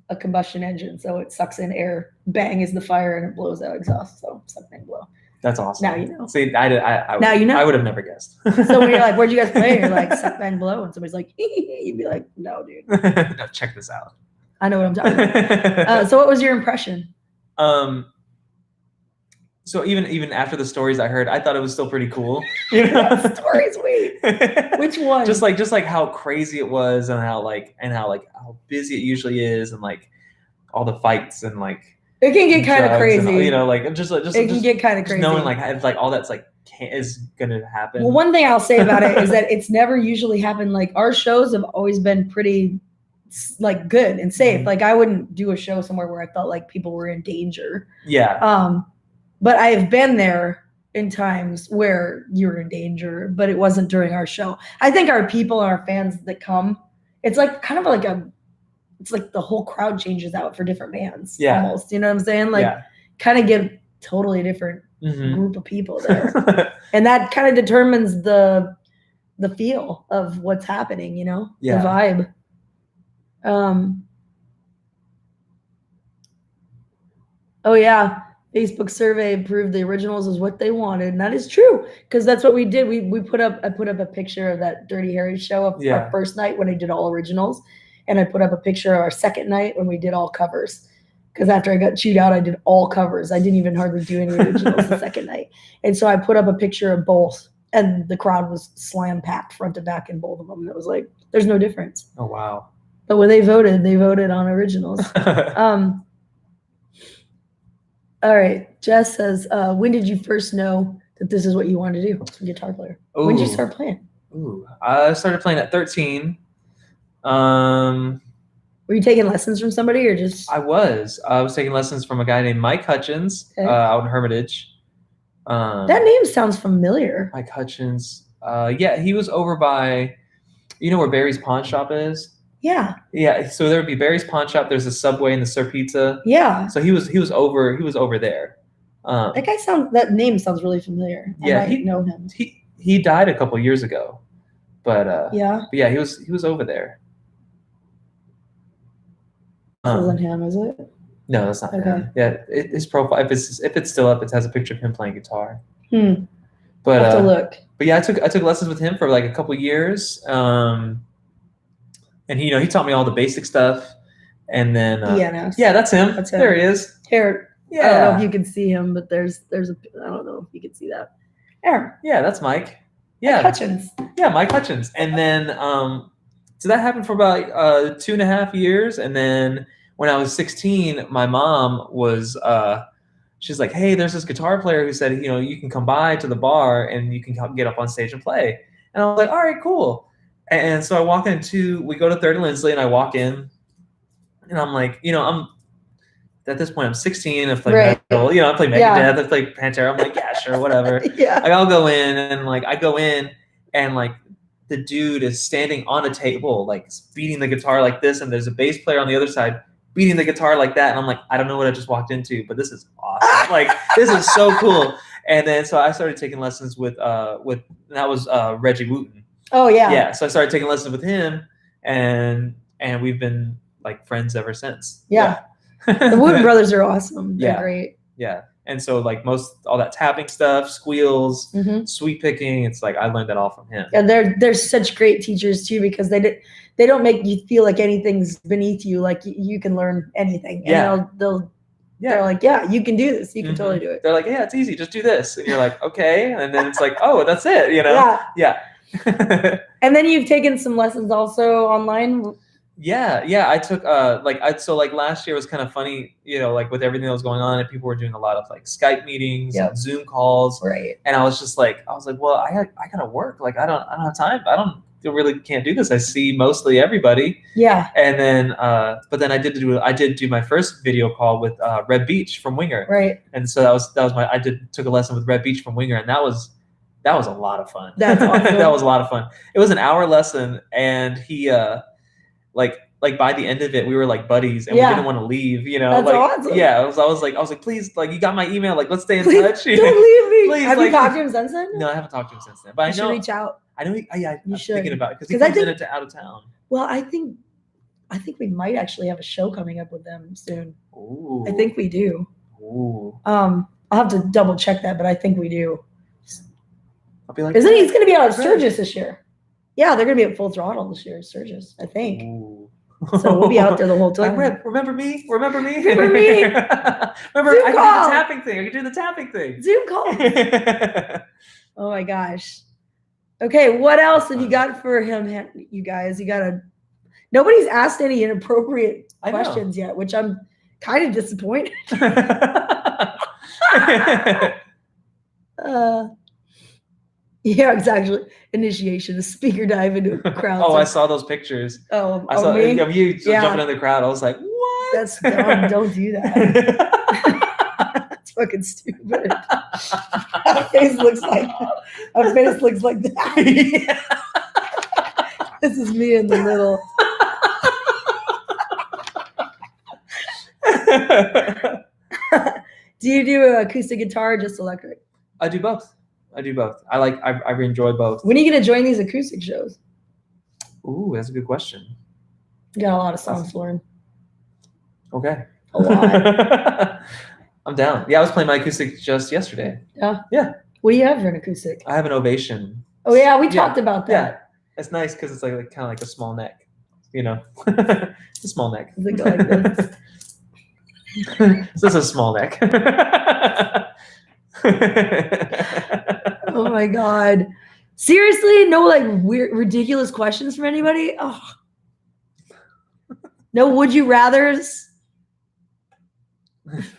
a combustion engine, so it sucks in air. Bang is the fire and it blows out exhaust, so Suck Bang Blow. That's awesome. Now you know. See, I now you know. I would have never guessed. So when you're like, where'd you guys play? You're like, Suck Bang Below. And somebody's like, you'd be like, no, dude. No, check this out. I know what I'm talking about. So what was your impression? So even after the stories I heard, I thought it was still pretty cool. Stories, wait. Which one? Just like how crazy it was, and how busy it usually is, and like all the fights and like it can get kind of crazy. And, like just it can get kind of crazy. Knowing like all that's like is gonna happen. Well, one thing I'll say about it is that it's never usually happened. Like our shows have always been pretty like good and safe. Mm-hmm. Like I wouldn't do a show somewhere where I felt like people were in danger. Yeah. But I have been there in times where you're in danger, but it wasn't during our show. I think our people and our fans that come, it's like kind of like it's like the whole crowd changes out for different bands. Yeah. Almost. You know what I'm saying? Like kind of get totally different group of people there. And that kind of determines the feel of what's happening, you know? The vibe. Oh yeah. Facebook survey proved the originals is what they wanted, and that is true because that's what we did. I put up a picture of that Dirty Harry show of our first night when I did all originals, and I put up a picture of our second night when we did all covers. Because after I got chewed out, I did all covers. I didn't even hardly do any originals the second night, and so I put up a picture of both, and the crowd was slam packed front to back in both of them. It was like there's no difference. Oh wow! But when they voted on originals. All right. Jess says, when did you first know that this is what you wanted to do? As a guitar player. Ooh. When did you start playing? I started playing at 13. Were you taking lessons from somebody or just? I was taking lessons from a guy named Mike Hutchins out in Hermitage. That name sounds familiar. Mike Hutchins. Yeah, he was over by, you know where Barry's Pawn Shop is? Yeah. Yeah. So there would be Barry's Pawn Shop. There's a Subway and the Sir Pizza. Yeah. So he was over there. That name sounds really familiar. Yeah, I know him. He died a couple years ago, but yeah. But yeah, he was over there. This isn't him, is it? No, that's not him. Yeah, his profile. If it's still up, it has a picture of him playing guitar. But I'll have to look. But yeah, I took lessons with him for like a couple years. And he taught me all the basic stuff, and then yeah, that's him. That's him. There he is. Here, yeah. I don't know if you can see him, but there's I don't know if you can see that. There. Yeah, that's Mike. Yeah, Mike Hutchins. Yeah, Mike Hutchins. And then so that happened for about 2.5 years, and then when I was 16, my mom was she's like, hey, there's this guitar player who said you can come by to the bar and you can get up on stage and play. And I was like, all right, cool. And so I walk we go to 3rd and Lindsley, and I walk in, and I'm like, I'm at this point, I'm 16, I play metal, I play Megadeth, I play Pantera. I'm like, yeah, sure, whatever. I'll go in, and like, the dude is standing on a table, like beating the guitar like this, and there's a bass player on the other side beating the guitar like that. And I'm like, I don't know what I just walked into, but this is awesome. Like, this is so cool. And then, so I started taking lessons with that was Reggie Wooten. Oh yeah. Yeah. So I started taking lessons with him, and we've been like friends ever since. Yeah. The Wooten brothers are awesome. They're great. Yeah. And so like all that tapping stuff, squeals, sweep picking, it's like I learned that all from him. And they're such great teachers too, because they don't make you feel like anything's beneath you. Like you can learn anything. And they're like, yeah, you can do this. You can totally do it. They're like, yeah, it's easy. Just do this. And you're like, okay. And then it's like, oh, that's it. Yeah. And then you've taken some lessons also online. Yeah. I took last year was kind of funny, like with everything that was going on, and people were doing a lot of like Skype meetings and Zoom calls. Right. And I was like, well, I gotta work. Like I don't have time. Can't do this. I see mostly everybody. Yeah. And then but then I did do my first video call with Red Beach from Winger. Right. And so that was took a lesson with Red Beach from Winger, and that was a lot of fun. That's awesome. That was a lot of fun. It was an hour lesson, and he like by the end of it, we were like buddies, and we didn't want to leave. That's awesome. Yeah, I was like, please, like, you got my email, like, let's stay in touch. Don't leave me. Please, have you talked to him since then? No, I haven't talked to him since then. But I should reach out. I know. I'm should. thinking about it because he comes in out of town. Well, I think we might actually have a show coming up with them soon. Ooh. I think we do. Ooh. I'll have to double check that, but I think we do. I'll be like, isn't he's going to be out at Sturgis this year? Yeah, they're going to be at Full Throttle this year at Sturgis, I think. Ooh. So we'll be out there the whole time. Like, remember me? Remember me? Remember me? Remember, I can do the tapping thing. I can do the tapping thing. Zoom call. Oh my gosh. Okay, what else have you got for him, you guys? Nobody's asked any inappropriate questions yet, which I'm kind of disappointed. Yeah, exactly. Initiation, a speaker dive into a crowd. Oh, I saw those pictures. Oh, I saw me? of you jumping in the crowd. I was like, what? That's dumb. Don't do that. That's fucking stupid. Our face looks like that. Yeah. This is me in the middle. Do you do acoustic guitar or just electric? I do both. I enjoy both. When are you going to join these acoustic shows? Ooh, that's a good question. You got a lot of songs for him. Okay. A lot. I'm down. Yeah, I was playing my acoustic just yesterday. Yeah? Yeah. What do you have for an acoustic? I have an Ovation. Oh, yeah, we talked about that. Yeah. It's nice because it's like kind of like a small neck, you know? It's a small neck. Does it go like this? So it's a small neck. Oh my god. Seriously? No like weird ridiculous questions from anybody? Oh. No would you rathers?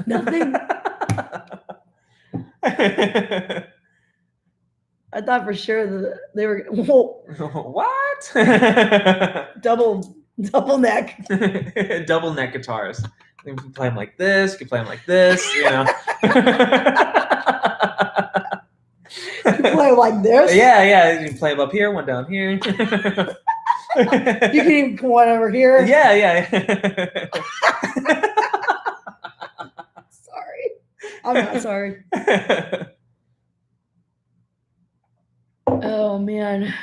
Nothing? I thought for sure that they were whoa. What? double neck. Double neck guitars. You can play them like this, you can play them like this, you know. You play them like this? Yeah. You can play them up here, one down here. You can even put one over here. Yeah. Sorry. I'm not sorry. Oh man.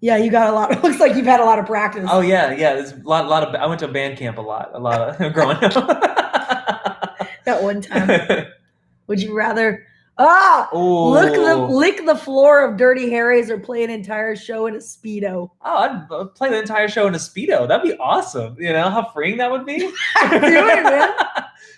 Yeah, you got a lot. It looks like you've had a lot of practice. Oh yeah. There's a lot of. I went to band camp a lot of growing up. That one time. Would you rather lick the floor of Dirty Harry's or play an entire show in a Speedo? Oh, I'd play the entire show in a Speedo. That'd be awesome. You know how freeing that would be? Do it, man.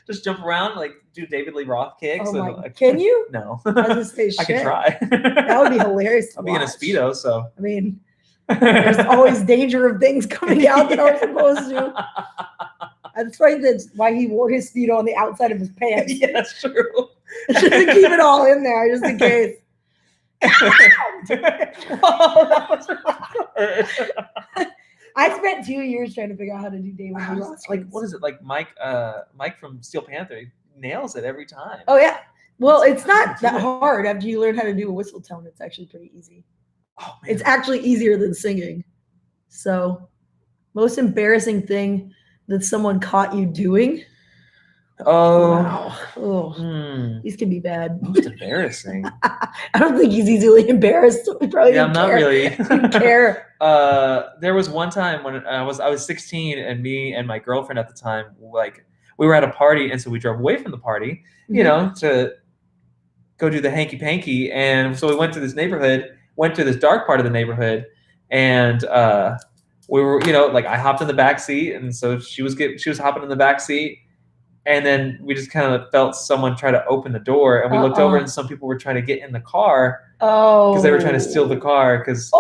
Just jump around, like do David Lee Roth kicks. Oh my, and, can you? No. I was gonna say, I could try. That would be hilarious. I'll be in a Speedo, so. I mean, there's always danger of things coming out that aren't supposed to. That's right. That's why he wore his Speedo on the outside of his pants. Yeah, that's true. Just to keep it all in there, just in case. I spent 2 years trying to figure out how to do David Lee Roth. Like, what is it? Like Mike from Steel Panther, he nails it every time. Oh yeah. Well, it's not that hard after you learn how to do a whistle tone. It's actually pretty easy. Oh man. It's actually easier than singing. So, most embarrassing thing that someone caught you doing? Oh. Wow. Oh. These can be bad. Most embarrassing. I don't think he's easily embarrassed. So we probably I'm not really. Didn't care. There was one time when I was 16, and me and my girlfriend at the time, like, we were at a party, and so we drove away from the party, you know, to go do the hanky panky, and so we went to this dark part of the neighborhood, and we were, you know, like I hopped in the back seat, and so she was hopping in the back seat. And then we just kind of felt someone try to open the door, and we looked over, and some people were trying to get in the car. Oh, because they were trying to steal the car. Because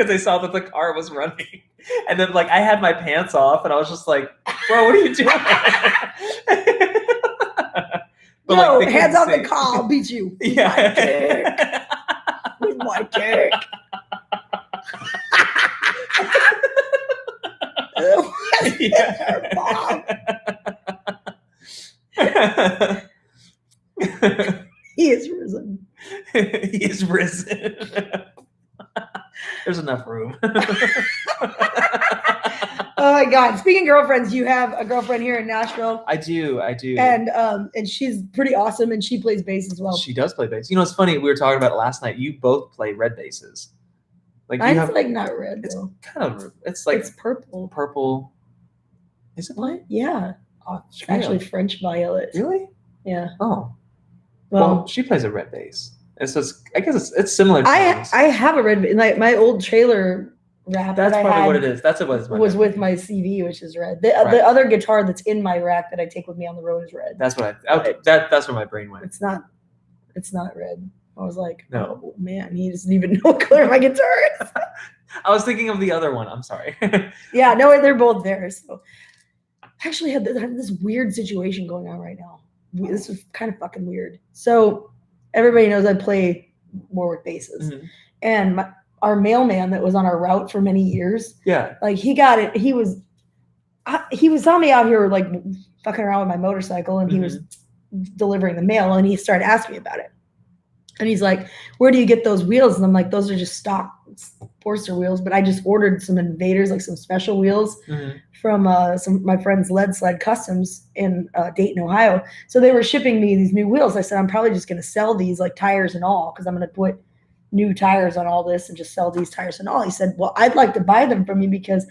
they saw that the car was running. And then, like, I had my pants off, and I was just like, "Bro, what are you doing?" But, no, like, hands off the car! I'll beat you. Yeah, with my dick. He is risen. He is risen. There's enough room. Oh my God! Speaking of girlfriends, you have a girlfriend here in Nashville. I do. And she's pretty awesome, and she plays bass as well. She does play bass. You know, it's funny. We were talking about it last night. You both play red basses. Like mine's like not red. It's though. kind of. It's like it's purple. Purple. Is it mine? Yeah. Actually, French violet. Really? Yeah. Oh. Well, she plays a red bass. I guess it's similar. I have a red, like my old trailer rack. That's probably what it is. That's what it was with my CV, which is red. The other guitar that's in my rack that I take with me on the road is red. That's what that's where my brain went. It's not red. I was like, no, oh, man, he doesn't even know what color my guitar is. I was thinking of the other one. I'm sorry. Yeah, no, they're both there. So I actually have this weird situation going on right now. This is kind of fucking weird. So everybody knows I play Warwick basses, and our mailman that was on our route for many years. Yeah, like he got it. He was on me out here like fucking around with my motorcycle, and he was delivering the mail, and he started asking me about it. And he's like, "Where do you get those wheels?" And I'm like, "Those are just stock Forster wheels, but I just ordered some Invaders, like some special wheels from some of my friends Lead Sled Customs in Dayton, Ohio. So they were shipping me these new wheels. I said, I'm probably just going to sell these, like tires and all, because I'm going to put new tires on all this and just sell these tires and all." He said, "Well, I'd like to buy them from you because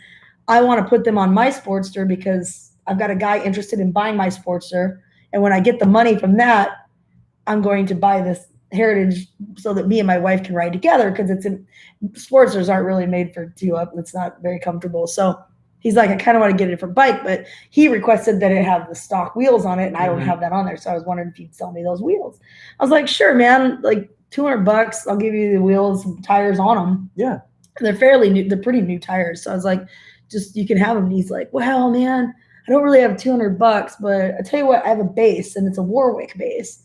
I want to put them on my Sportster, because I've got a guy interested in buying my Sportster. And when I get the money from that, I'm going to buy this Heritage so that me and my wife can ride together, because Sportsters aren't really made for two up. It's not very comfortable." So he's like, "I kind of want to get a different bike," but he requested that it have the stock wheels on it, and I don't have that on there. So I was wondering if you'd sell me those wheels. I was like, "Sure, man, like $200. I'll give you the wheels, tires on them." Yeah. And they're fairly new. They're pretty new tires. So I was like, "Just, you can have them." And he's like, "Well, man, I don't really have $200, but I tell you what, I have a bass, and it's a Warwick bass."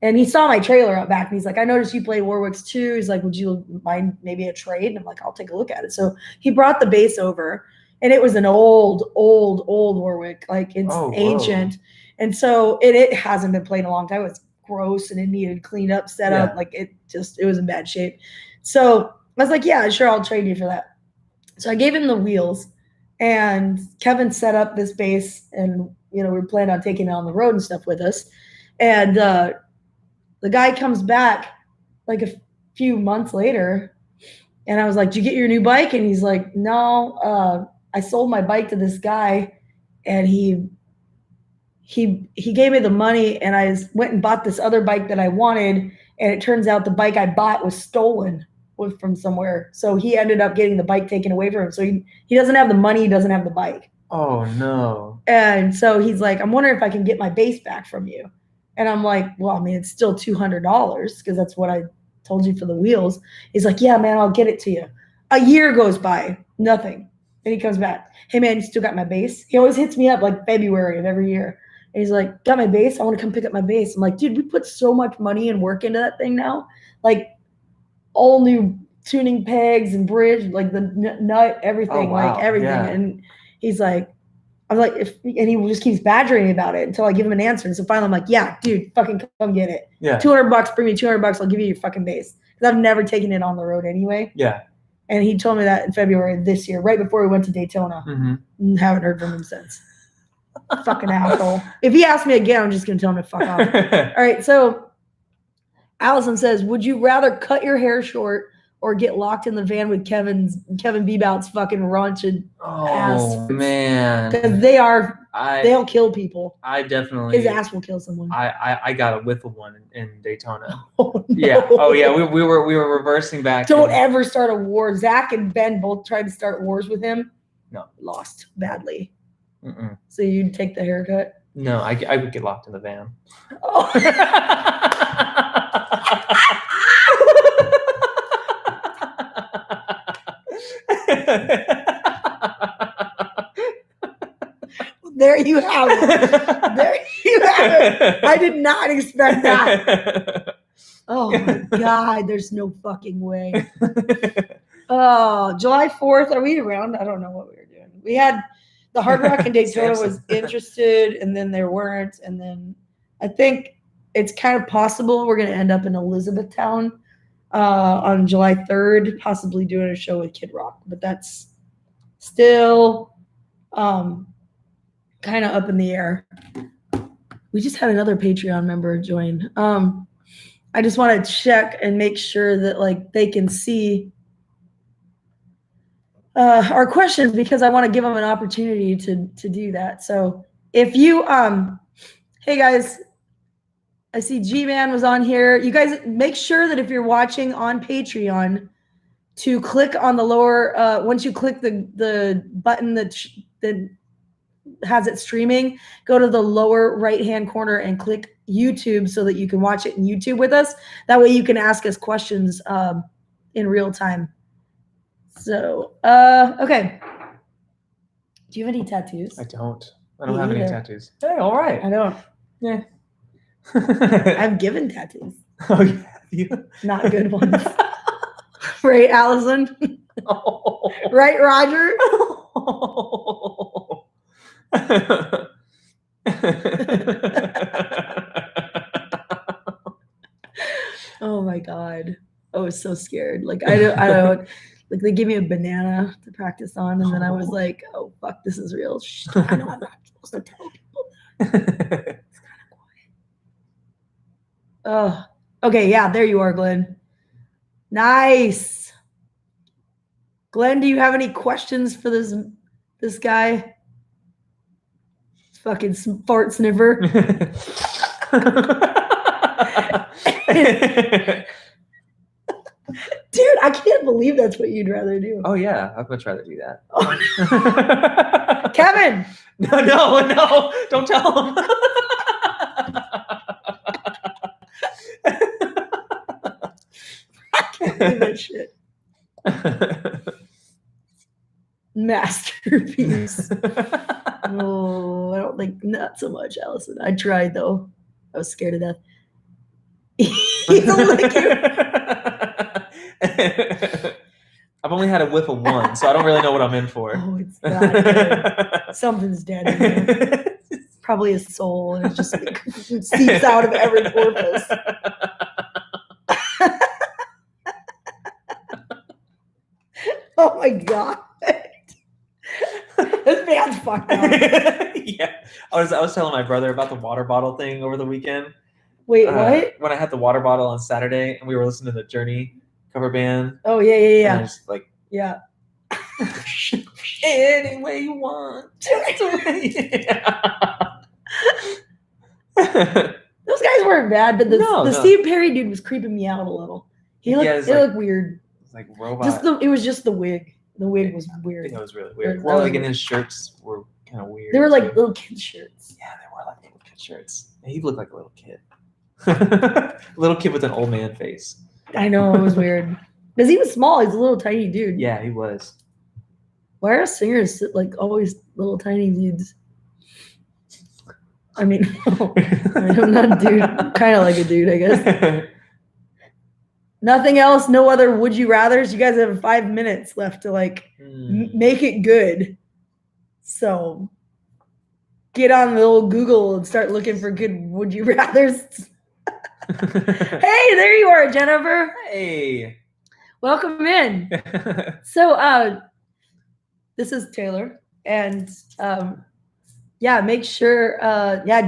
And he saw my trailer out back, and he's like, "I noticed you play Warwicks too." He's like, "Would you mind maybe a trade?" And I'm like, "I'll take a look at it." So he brought the bass over, and it was an old Warwick. Like, it's ancient. And so it hasn't been played in a long time. It was gross, and it needed cleaned up, set up. Like, it was in bad shape. So I was like, "Yeah, sure, I'll trade you for that." So I gave him the wheels, and Kevin set up this bass, and, we planned on taking it on the road and stuff with us. And, the guy comes back like a few months later, and I was like, "Did you get your new bike?" And he's like, "No, I sold my bike to this guy, and he gave me the money, and I went and bought this other bike that I wanted, and it turns out the bike I bought was stolen from somewhere. So he ended up getting the bike taken away from him. So he doesn't have the money, he doesn't have the bike." Oh no. And so he's like, "I'm wondering if I can get my bass back from you." And I'm like, "Well, I mean, it's still $200, because that's what I told you for the wheels." He's like, "Yeah, man, I'll get it to you." A year goes by, nothing. And he comes back, "Hey, man, you still got my bass?" He always hits me up like February of every year. And he's like, "Got my bass? I want to come pick up my bass." I'm like, "Dude, we put so much money and work into that thing now. Like, all new tuning pegs and bridge, like the nut, everything, like everything." Yeah. And he's like, I was like, and he just keeps badgering me about it until I give him an answer. And so finally I'm like, "Yeah, dude, fucking come get it. Yeah. $200, bring me $200. I'll give you your fucking bass." Because I've never taken it on the road anyway. Yeah. And he told me that in February of this year, right before we went to Daytona. And haven't heard from him since. Fucking asshole. If he asks me again, I'm just going to tell him to fuck off. All right. So Allison says, "Would you rather cut your hair short or get locked in the van with Kevin Bebout's fucking raunch and ass?" Oh man, because they'll kill people. I definitely, his ass will kill someone. I got a whiff of one in Daytona. Oh, no. Yeah. Oh yeah. We were reversing back. Don't ever start a war. Zach and Ben both tried to start wars with him. No, lost badly. So you'd take the haircut? No, I would get locked in the van. Oh. There you have it. There you have it. I did not expect that. Oh my God, there's no fucking way. Oh, July 4th. Are we around? I don't know what we were doing. We had the Hard Rock in Daytona was interested, and then there weren't. And then I think it's kind of possible we're going to end up in Elizabethtown on July 3rd, possibly doing a show with Kid Rock. But that's still kind of up in the air. We just had another Patreon member join. I just want to check and make sure that like they can see our questions, because I want to give them an opportunity to do that. So if you hey guys, I see G-Man was on here. You guys make sure that if you're watching on Patreon to click on the lower once you click the button that has it streaming, go to the lower right hand corner and click YouTube so that you can watch it in YouTube with us. That way you can ask us questions in real time. So okay. Do you have any tattoos? I don't have any tattoos. Hey, all right. I don't. Yeah. I've given tattoos. Oh yeah. You? Not good ones. Right, Allison? Oh. Right, Roger? Oh my God. I was so scared. Like I don't like they gave me a banana to practice on, and then I was like, oh fuck, this is real. I know I'm not supposed to tell people that. It's kind of quiet. Oh, okay, yeah, there you are, Glenn. Nice. Glenn, do you have any questions for this guy? Fucking fart sniffer. Dude, I can't believe that's what you'd rather do. Oh yeah, I'd much rather do that. Oh, no. Kevin! No, don't tell him. I can't believe that shit. Masterpiece. Oh, I don't think not so much, Allison. I tried though. I was scared to death. I've only had a whiff of one, so I don't really know what I'm in for. Oh, it's not good. Something's dead in there. Probably his soul, and it just like, seeps out of every orifice. Oh my God. This man's fucked up. Yeah. I was telling my brother about the water bottle thing over the weekend. Wait, what? When I had the water bottle on Saturday and we were listening to the Journey cover band. Oh yeah. And I was like, yeah. Any way you want. Those guys weren't bad, but the Steve Perry dude was creeping me out a little. He looked weird. Like robot. It was just the wig. The wig was weird. It was really weird. Well, like, and his shirts were kind of weird. They were like little kid shirts. Yeah, they were like little kid shirts. He looked like a little kid. A little kid with an old man face. I know, it was weird. Because he was small. He's a little tiny dude. Yeah, he was. Why are singers like always little tiny dudes? I mean, I'm not a dude. Kind of like a dude, I guess. Nothing else? No other would you rathers? You guys have 5 minutes left to like make it good. So get on the old Google and start looking for good would you rathers. Hey, there you are, Jennifer. Hey. Welcome in. So this is Taylor. And make sure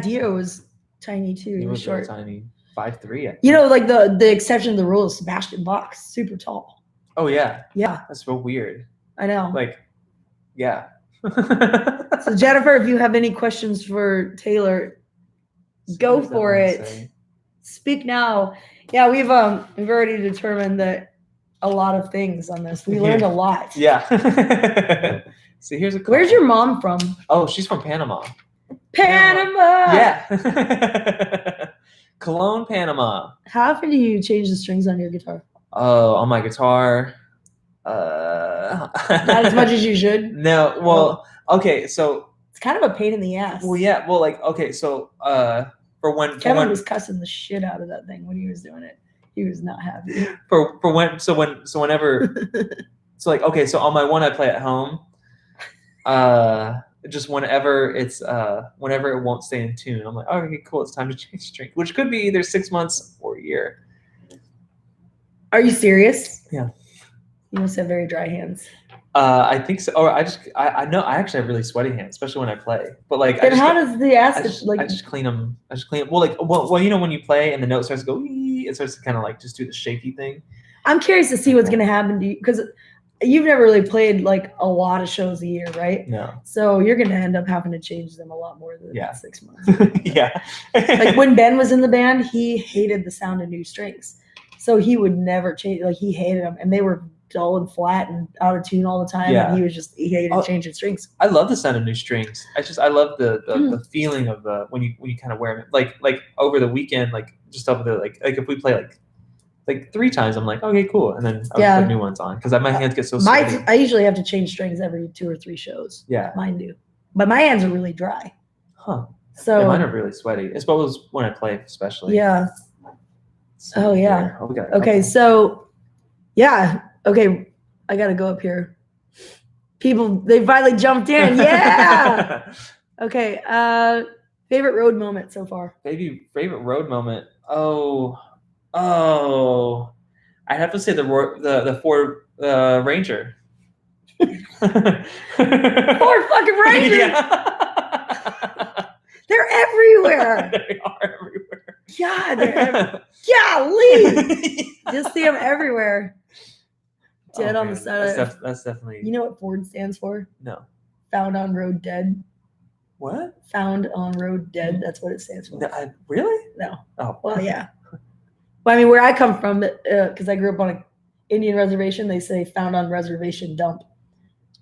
Dio was tiny too. He was short. Tiny. 5'3". You know, like the exception to the rule is Sebastian Bach, super tall. Oh yeah. Yeah. That's so weird. I know. Like, yeah. So Jennifer, if you have any questions for Taylor, go for it. Say? Speak now. Yeah, we've already determined that a lot of things on this. We learned a lot. Yeah. See, here's a call. Where's your mom from? Oh, she's from Panama. Panama. Yeah. Cologne, Panama. How often do you change the strings on your guitar? Oh, on my guitar. Not as much as you should. No. Well, okay. So it's kind of a pain in the ass. Well, yeah. Well, like, okay. So, for when Kevin was cussing the shit out of that thing when he was doing it, he was not happy. Whenever. So like, okay. So on my one I play at home. Just whenever whenever it won't stay in tune, I'm like, oh, okay, cool, it's time to change string, which could be either 6 months or a year. Are you serious? Yeah. You must have very dry hands. I think so. Or I know I actually have really sweaty hands, especially when I play. But like, then how does the acid I just clean them. Well, you know, when you play and the note starts to go, it starts to kind of like just do the shaky thing. I'm curious to see what's gonna happen to you because you've never really played like a lot of shows a year, right? No. So you're gonna end up having to change them a lot more than 6 months. Yeah. Like when Ben was in the band, he hated the sound of new strings, so he would never change. Like he hated them, and they were dull and flat and out of tune all the time. Yeah. And he hated changing strings. I love the sound of new strings. I love the feeling of the when you kind of wear them like over the weekend, like just over the like if we play like 3 times, I'm like, okay, cool, and then I'll put new ones on because my hands get so sweaty. I usually have to change strings every 2 or 3 shows. Yeah, mine do, but my hands are really dry. Huh. So mine are really sweaty. I suppose when I play, especially. Yeah. So, yeah. Oh, we got okay. So, yeah. Okay. I got to go up here. People, they finally jumped in. Yeah. Okay. Favorite road moment so far? Favorite road moment. Oh, I'd have to say the Ford Ranger. Ford fucking Ranger. Yeah. They're everywhere. They are everywhere. God, golly. Just see them everywhere. Dead on the side of that's definitely. You know what Ford stands for? No. Found on road dead. What? Found on road dead. That's what it stands for. No, really? No. Oh. Well, yeah. Well, I mean, where I come from, because I grew up on an Indian reservation, they say found on reservation dump.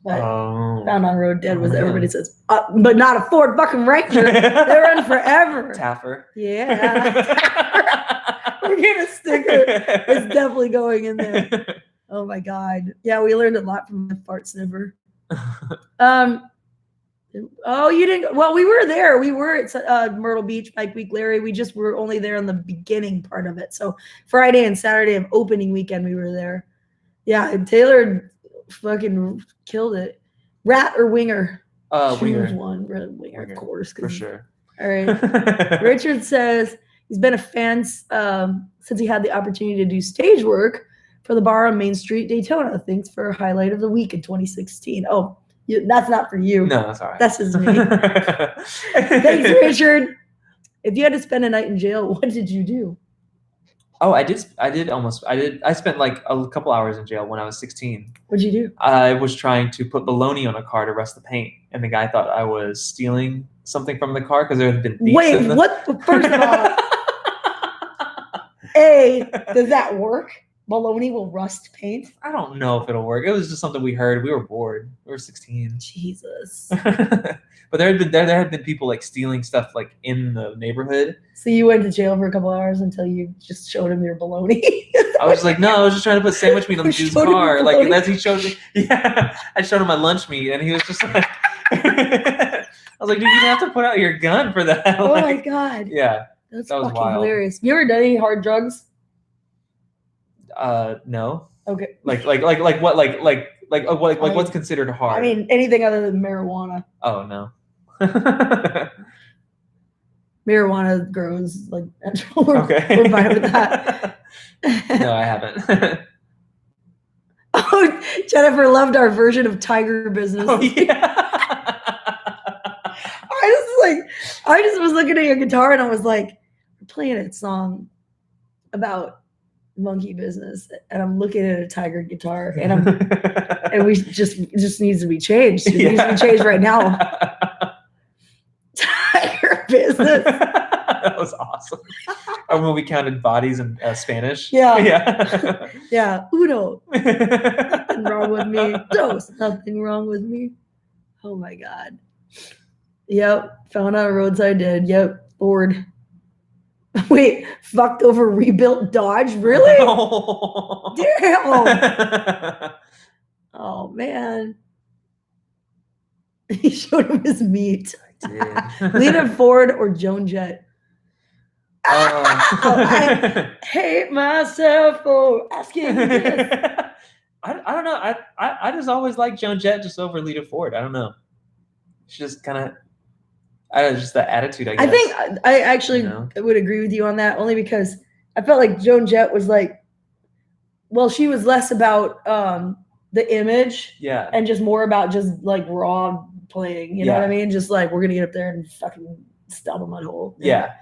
But found on road dead was everybody says, but not a Ford fucking Ranger. They run forever. Taffer. Yeah. We're getting a sticker. It's definitely going in there. Oh my God. Yeah, we learned a lot from the fart sniffer. Oh, you didn't. Well, we were there. We were at Myrtle Beach Bike Week, Larry. We just were only there on the beginning part of it. So Friday and Saturday of opening weekend, we were there. Yeah, and Taylor fucking killed it. Rat or winger? Winger. One. Winger, of course. For sure. All right. Richard says he's been a fan since he had the opportunity to do stage work for the bar on Main Street, Daytona. Thanks for a highlight of the week in 2016. Oh, that's not for you. No, that's all right. That's just me. Thanks, Richard. If you had to spend a night in jail, what did you do? Oh, I spent like a couple hours in jail when I was 16. What'd you do? I was trying to put baloney on a car to rust the paint, and the guy thought I was stealing something from the car because there had been thieves. Wait, what? First of all, does that work? Baloney will rust paint? I don't know if it'll work. It was just something we heard. We were bored. We were 16. Jesus. But there had been people like stealing stuff like in the neighborhood. So you went to jail for a couple hours until you just showed him your baloney. I was like, no, I was just trying to put sandwich meat on the dude's car. Like as he showed me, yeah, I showed him my lunch meat, and he was just like, I was like, dude, you have to put out your gun for that. Oh like, my God. Yeah, that's fucking hilarious. You ever done any hard drugs? No. Okay. Like what? Like what's considered hard? I mean, anything other than marijuana. Oh no. Marijuana grows like natural. Okay. We're fine with that. No, I haven't. Oh, Jennifer loved our version of Tiger Business. Oh yeah. I just was looking at your guitar and I was like, we're playing a song about monkey business, and I'm looking at a Tiger guitar, and and we just needs to be changed. It needs to be changed right now. Tiger Business. That was awesome. Or when we counted bodies in Spanish. Yeah. Yeah. Yeah. Uno. Nothing wrong with me. Dos. Nothing wrong with me. Oh my God. Yep. Found out a roadside dead. Yep. Ford. Wait, fucked over rebuilt Dodge? Really? Oh. Damn. Oh man. He showed him his meat. I did. Lita Ford or Joan Jett? I hate myself for asking this. I don't know. I just always like Joan Jett just over Lita Ford. I don't know. She just kind of. Just the attitude, I guess. I think I actually would agree with you on that, only because I felt like Joan Jett was like, well, she was less about the image, yeah, and just more about just like raw playing. You know what I mean? Just like we're gonna get up there and fucking stomp a mud hole. Yeah.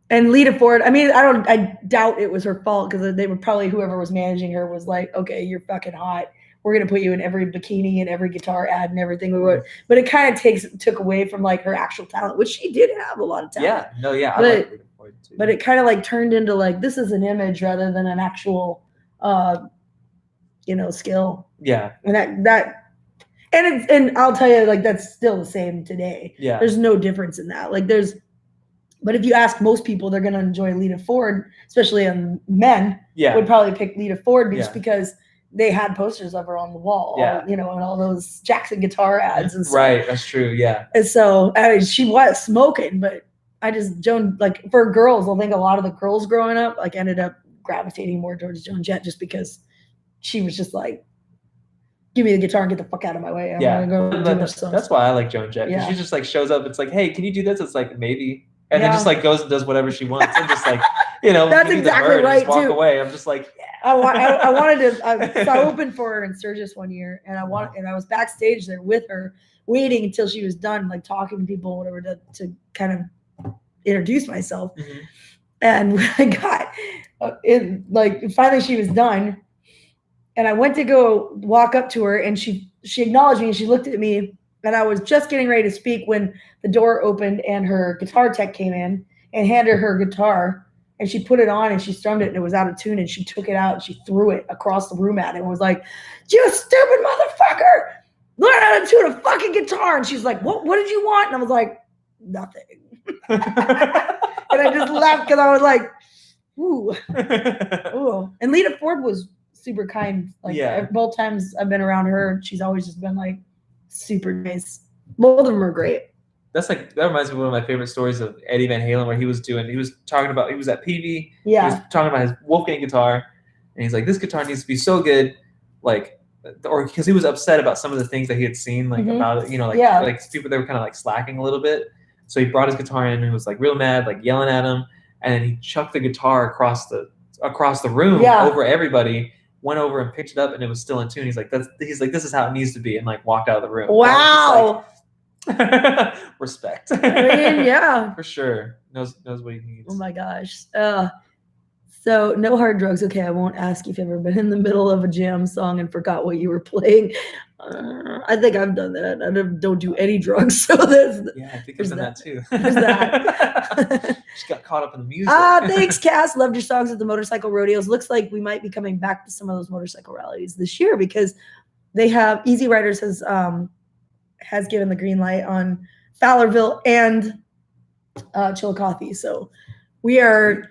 And Lita Ford, I mean, I doubt it was her fault, because they would probably, whoever was managing her was like, okay, you're fucking hot. we're going to put you in every bikini and every guitar ad and everything we wrote. But it kind of took away from like her actual talent, which she did have a lot of talent. Yeah, no, yeah, but, I like Lita Ford too. But it kind of like turned into like, this is an image rather than an actual, skill. Yeah. And I'll tell you, like, that's still the same today. Yeah. There's no difference in that. Like but if you ask most people, they're going to enjoy Lita Ford, especially men, would probably pick Lita Ford just because they had posters of her on the wall, and all those Jackson guitar ads and stuff. Right, that's true, yeah. And so, I mean, she was smoking, but Joan, like, for girls, I think a lot of the girls growing up, like, ended up gravitating more towards Joan Jett just because she was just like, give me the guitar and get the fuck out of my way. I'm gonna go that's why I like Joan Jett. She just like shows up. It's like, hey, can you do this? It's like, maybe. And then just like goes and does whatever she wants. And just like, that's exactly right too. Walk away. I'm just like, I wanted to. So I opened for her in Sturgis one year, and I was backstage there with her, waiting until she was done, like talking to people, whatever, to kind of introduce myself. Mm-hmm. And I got finally she was done, and I went to go walk up to her, and she acknowledged me, and she looked at me. And I was just getting ready to speak when the door opened and her guitar tech came in and handed her guitar, and she put it on and she strummed it and it was out of tune, and she took it out and she threw it across the room at it and was like, "You stupid motherfucker! Learn how to tune a fucking guitar." And she's like, What did you want?" And I was like, "Nothing." And I just laughed because I was like, ooh. And Lita Ford was super kind. Like both times I've been around her, she's always just been like, super nice. Both of them are great. That reminds me of one of my favorite stories of Eddie Van Halen, where he was talking about, he was at PV. Yeah. He was talking about his Wolfgang guitar, and he's like, this guitar needs to be so good, like, or because he was upset about some of the things that he had seen, like about it, like people, they were kind of like slacking a little bit. So he brought his guitar in and was like real mad, like yelling at him, and then he chucked the guitar across the room over everybody. Went over and picked it up, and it was still in tune. He's like, this is how it needs to be, and like walked out of the room. Wow. Like, respect. I mean, yeah. For sure. Knows what he needs. Oh my gosh. So no hard drugs. Okay, I won't ask if you've ever been in the middle of a jam song and forgot what you were playing. I think I've done that. I don't do any drugs, so there's I think I've done that too. There's that. Just got caught up in the music. Thanks, Cass. Loved your songs at the motorcycle rodeos. Looks like we might be coming back to some of those motorcycle rallies this year because they have Easy Riders has given the green light on Fowlerville and Chillicothe. So we are.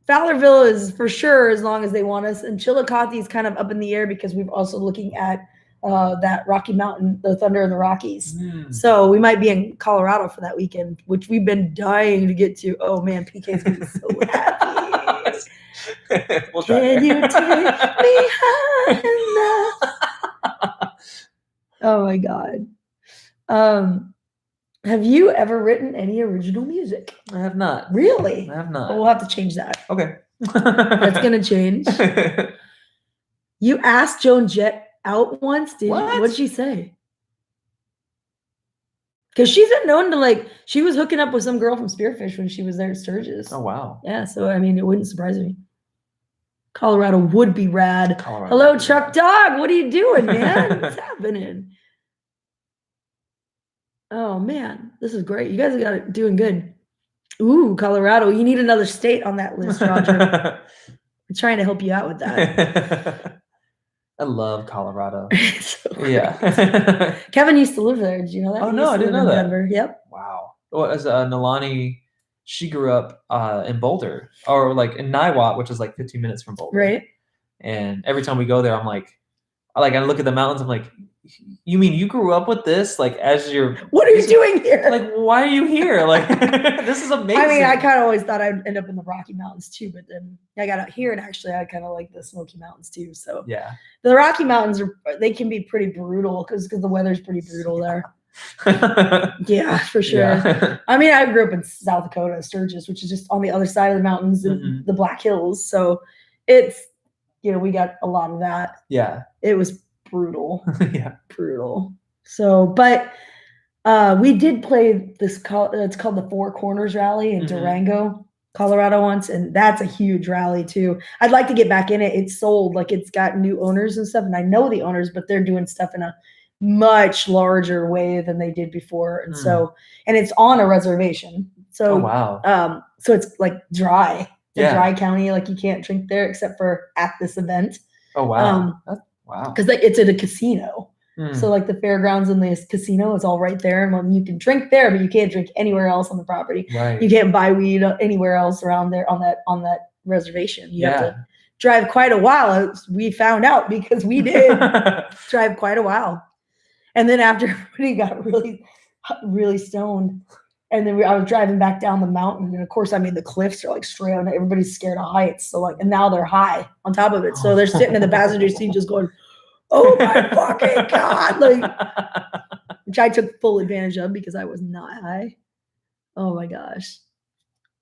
Fowlerville is for sure as long as they want us, and Chillicothe is kind of up in the air because we're also looking at that Rocky Mountain, the Thunder in the Rockies. So we might be in Colorado for that weekend, which we've been dying to get to. Oh man, PK's gonna be so happy. We'll try. Can you take me high enough? Oh my God. Have you ever written any original music? I have not. Really? I have not. Well, we'll have to change that. Okay. That's gonna change. You asked Joan Jett out once, did you? What did she say? Because she's been known to she was hooking up with some girl from Spearfish when she was there at Sturgis. Oh wow. Yeah, so I mean, it wouldn't surprise me. Colorado would be rad. Colorado. Hello, Chuck Dog. What are you doing, man? What's happening? Oh man, this is great. You guys got it doing good. Ooh, Colorado. You need another state on that list, Roger. I'm trying to help you out with that. I love Colorado. So yeah. Kevin used to live there. Did you know that? Oh no, I didn't know that. Denver. Yep. Wow. Well, as Nalani, she grew up in Boulder, or like in Niwot, which is like 15 minutes from Boulder. Right. And every time we go there, I look at the mountains. I'm like, you mean you grew up with this? Like, as your what are you doing here? Like, why are you here? Like, this is amazing. I mean, I kind of always thought I'd end up in the Rocky Mountains too, but then I got out here, and actually, I kind of like the Smoky Mountains too. So yeah, the Rocky Mountains they can be pretty brutal because the weather's pretty brutal there. Yeah, for sure. Yeah. I mean, I grew up in South Dakota, Sturgis, which is just on the other side of the mountains, in the Black Hills. So it's we got a lot of that. Yeah, it was brutal. Yeah, brutal. So, but we did play this. It's called the Four Corners Rally in Durango, Colorado once, and that's a huge rally too. I'd like to get back in it. It's sold, like it's got new owners and stuff, and I know the owners, but they're doing stuff in a much larger way than they did before. And so, and it's on a reservation. So, wow. So it's like dry. It's a dry county. Like you can't drink there except for at this event. Oh, wow. Wow. Because like it's at a casino. So like the fairgrounds and the casino is all right there. And you can drink there, but you can't drink anywhere else on the property. Right. You can't buy weed anywhere else around there on that reservation. You have to drive quite a while. We found out because we did drive quite a while. And then after everybody got really, really stoned, and then I was driving back down the mountain, and of course, I mean, the cliffs are like straight on. Everybody's scared of heights, so like, and now they're high on top of it, so they're sitting in the passenger seat just going, "Oh my fucking god!" Like, which I took full advantage of because I was not high. Oh my gosh.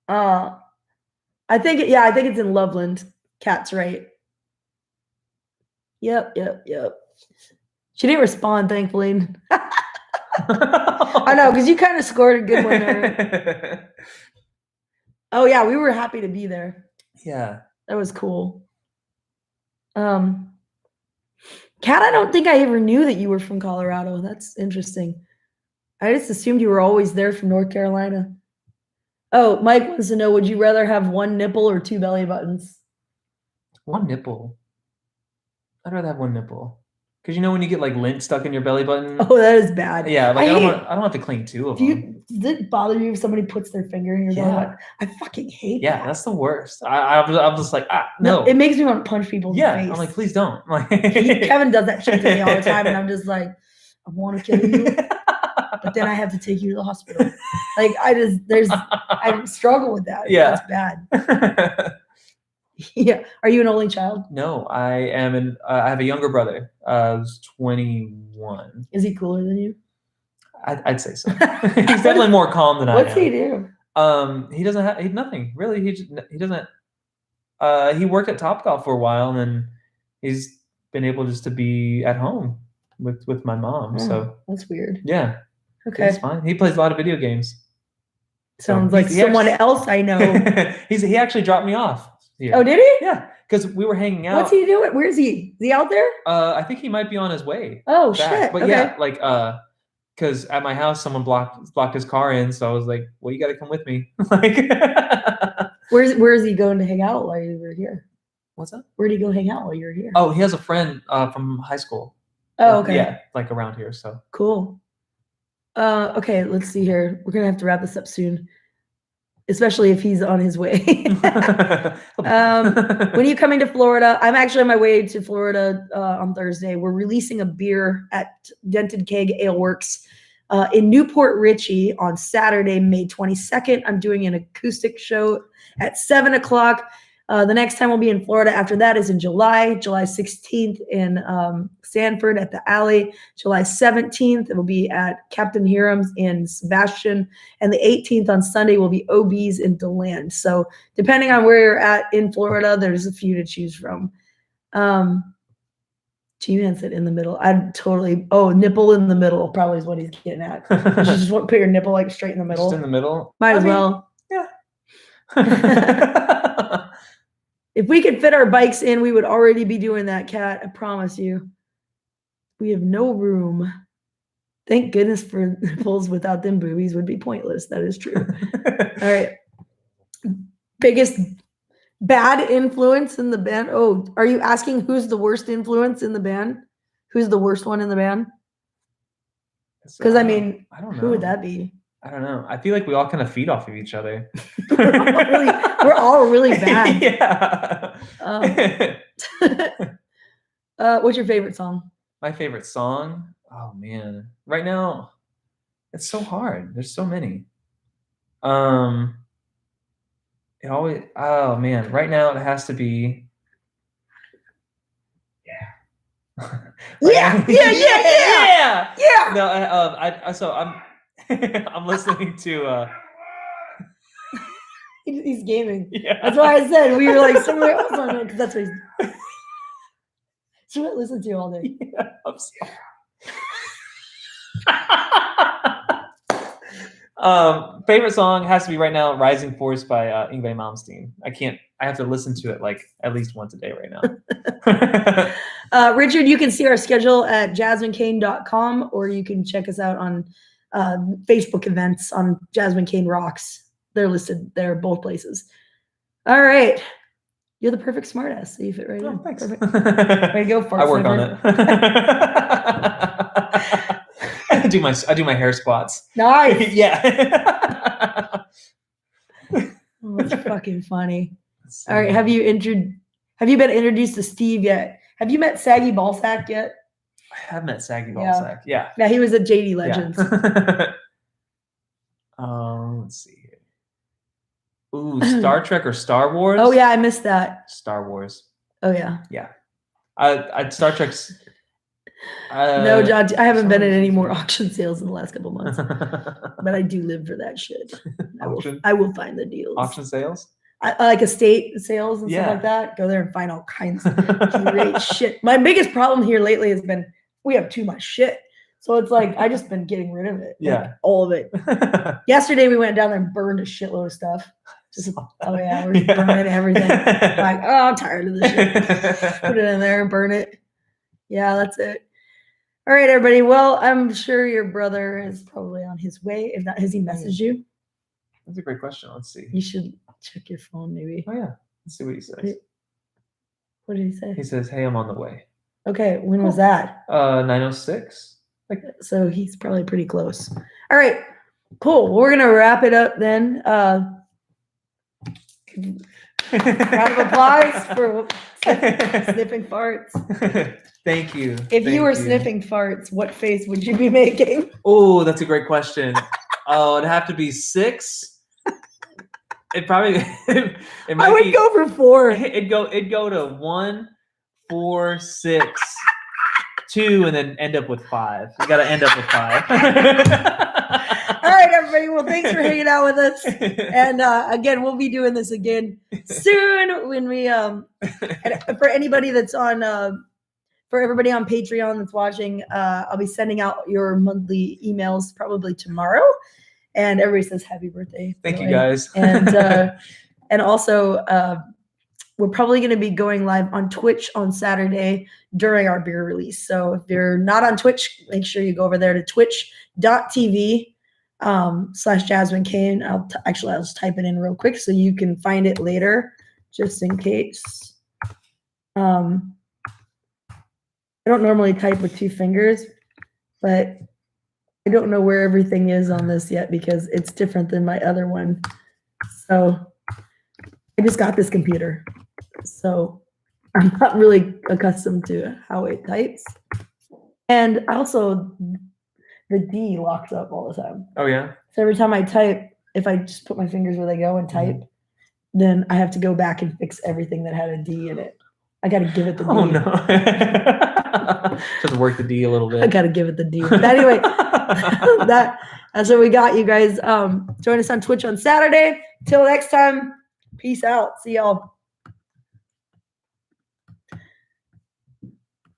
I think it's in Loveland. Kat's right. Yep. She didn't respond, thankfully. I know, because you kind of scored a good one there. Oh yeah, we were happy to be there. Yeah. That was cool. Kat, I don't think I ever knew that you were from Colorado. That's interesting. I just assumed you were always there from North Carolina. Oh, Mike wants to know, would you rather have one nipple or two belly buttons? One nipple. I'd rather have one nipple. Because you know when you get like lint stuck in your belly button? Oh, that is bad. Yeah, like I don't have to clean two of them. Does it bother you if somebody puts their finger in your belly button? I fucking hate that. Yeah, that's the worst. I'm just like, no. It makes me want to punch people in the face. I'm like, please don't. Kevin does that shit to me all the time, and I'm just like, I want to kill you, but then I have to take you to the hospital. Like I struggle with that. Yeah, that's bad. Yeah. Are you an only child? No, I am I have a younger brother. Who's 21. Is he cooler than you? I'd say so. He's definitely more calm than I am. What's he do? He doesn't have nothing really. He doesn't. He worked at Topgolf for a while, and then he's been able just to be at home with my mom. So that's weird. Yeah. Okay. It's fine. He plays a lot of video games. Sounds like someone else I know. He actually dropped me off. Yeah. Oh, did he? Yeah, because we were hanging out. What's he doing? Where is he? Is he out there? I think he might be on his way. Oh back. shit! But yeah, like because at my house someone blocked his car in, so I was like, "Well, you got to come with me." Like, where is he going to hang out while you were here? What's that? Where did he go hang out while you were here? Oh, he has a friend from high school. Oh, okay. Yeah, like around here. So cool. Okay, let's see here. We're gonna have to wrap this up soon. Especially if he's on his way. When are you coming to Florida? I'm actually on my way to Florida on Thursday. We're releasing a beer at Dented Keg Ale Works in Newport Richey on Saturday, May 22nd. I'm doing an acoustic show at 7 o'clock. The next time we'll be in Florida after that is in July 16th in Sanford at the Alley. July 17th, it will be at Captain Hiram's in Sebastian. And the 18th on Sunday will be OB's in DeLand. So depending on where you're at in Florida, there's a few to choose from. G-Man said in the middle. Nipple in the middle probably is what he's getting at. You just want to put your nipple like straight in the middle. Just in the middle? Might as well. Yeah. If we could fit our bikes in, we would already be doing that, Kat. I promise you. We have no room. Thank goodness for nipples. Without them, boobies would be pointless. That is true. All right. Biggest bad influence in the band? Oh, are you asking who's the worst influence in the band? Who's the worst one in the band? Because I don't know. Who would that be? I don't know. I feel like we all kind of feed off of each other. we're all really bad. Yeah. What's your favorite song? My favorite song? Oh man. Right now, it's so hard. There's so many. Oh man. Right now it has to be. Yeah. No, I'm listening to he's gaming. Yeah. That's why I said we were like somewhere else on it because that's what he's so what I listen to all day. Yeah, I'm sorry. Favorite song has to be right now "Rising Force" by Yngwie Malmsteen. I have to listen to it like at least once a day right now. Richard, you can see our schedule at jasminecain.com, or you can check us out on Facebook events on Jasmine Cain Rocks. They're listed there, both places. All right. You're the perfect smartass, so you fit right in. Thanks. Perfect. Way to go for it. I work on it. I do my hair squats. Nice. Yeah. Oh, that's fucking funny. All right. Have you been introduced to Steve yet? Have you met Saggy Ballsack yet? I have met Saggy Ballsack. Yeah. Yeah, he was at JD Legends. Yeah. Let's see here. Ooh, Star Trek or Star Wars? Oh yeah, I missed that. Star Wars. Oh yeah. Yeah. I Star Trek's. No, John, I haven't been at any more auction sales in the last couple months, but I do live for that shit. I will find the deals. Auction sales? I like estate sales and stuff like that. Go there and find all kinds of great shit. My biggest problem here lately has been we have too much shit. So it's like I just been getting rid of it. Like, all of it. Yesterday we went down there and burned a shitload of stuff. We're burning everything. Like, I'm tired of this shit. Put it in there and burn it. Yeah, that's it. All right, everybody. Well, I'm sure your brother is probably on his way. If not, has he messaged you? That's a great question. Let's see. You should check your phone, maybe. Oh yeah. Let's see what he says. What did he say? He says, "Hey, I'm on the way." Okay. When was that? 9:06. So he's probably pretty close. All right. Cool. Well, we're gonna wrap it up then. Round of applause for sniffing farts. Thank you. If you were sniffing farts, what face would you be making? Oh, that's a great question. It'd have to be 6. It probably. I would go for 4. It'd go to 1, 4, 6, 2, and then end up with 5. You got to end up with 5. All right, everybody. Well, thanks for hanging out with us. And again, we'll be doing this again soon when we and for anybody that's on for everybody on Patreon that's watching, I'll be sending out your monthly emails probably tomorrow. And everybody says happy birthday. Thank you guys. And also we're probably going to be going live on Twitch on Saturday during our beer release. So if you're not on Twitch, make sure you go over there to twitch.tv /Jasmine Cain. I'll just type it in real quick so you can find it later, just in case. I don't normally type with 2 fingers, but I don't know where everything is on this yet because it's different than my other one. So I just got this computer, so I'm not really accustomed to how it types. And also the D locks up all the time. Oh yeah. So every time I type, if I just put my fingers where they go and type, then I have to go back and fix everything that had a D in it. I got to give it the D. Oh no. Just work the D a little bit. I got to give it the D. But anyway, that's what we got, you guys. Join us on Twitch on Saturday. Till next time, peace out. See y'all.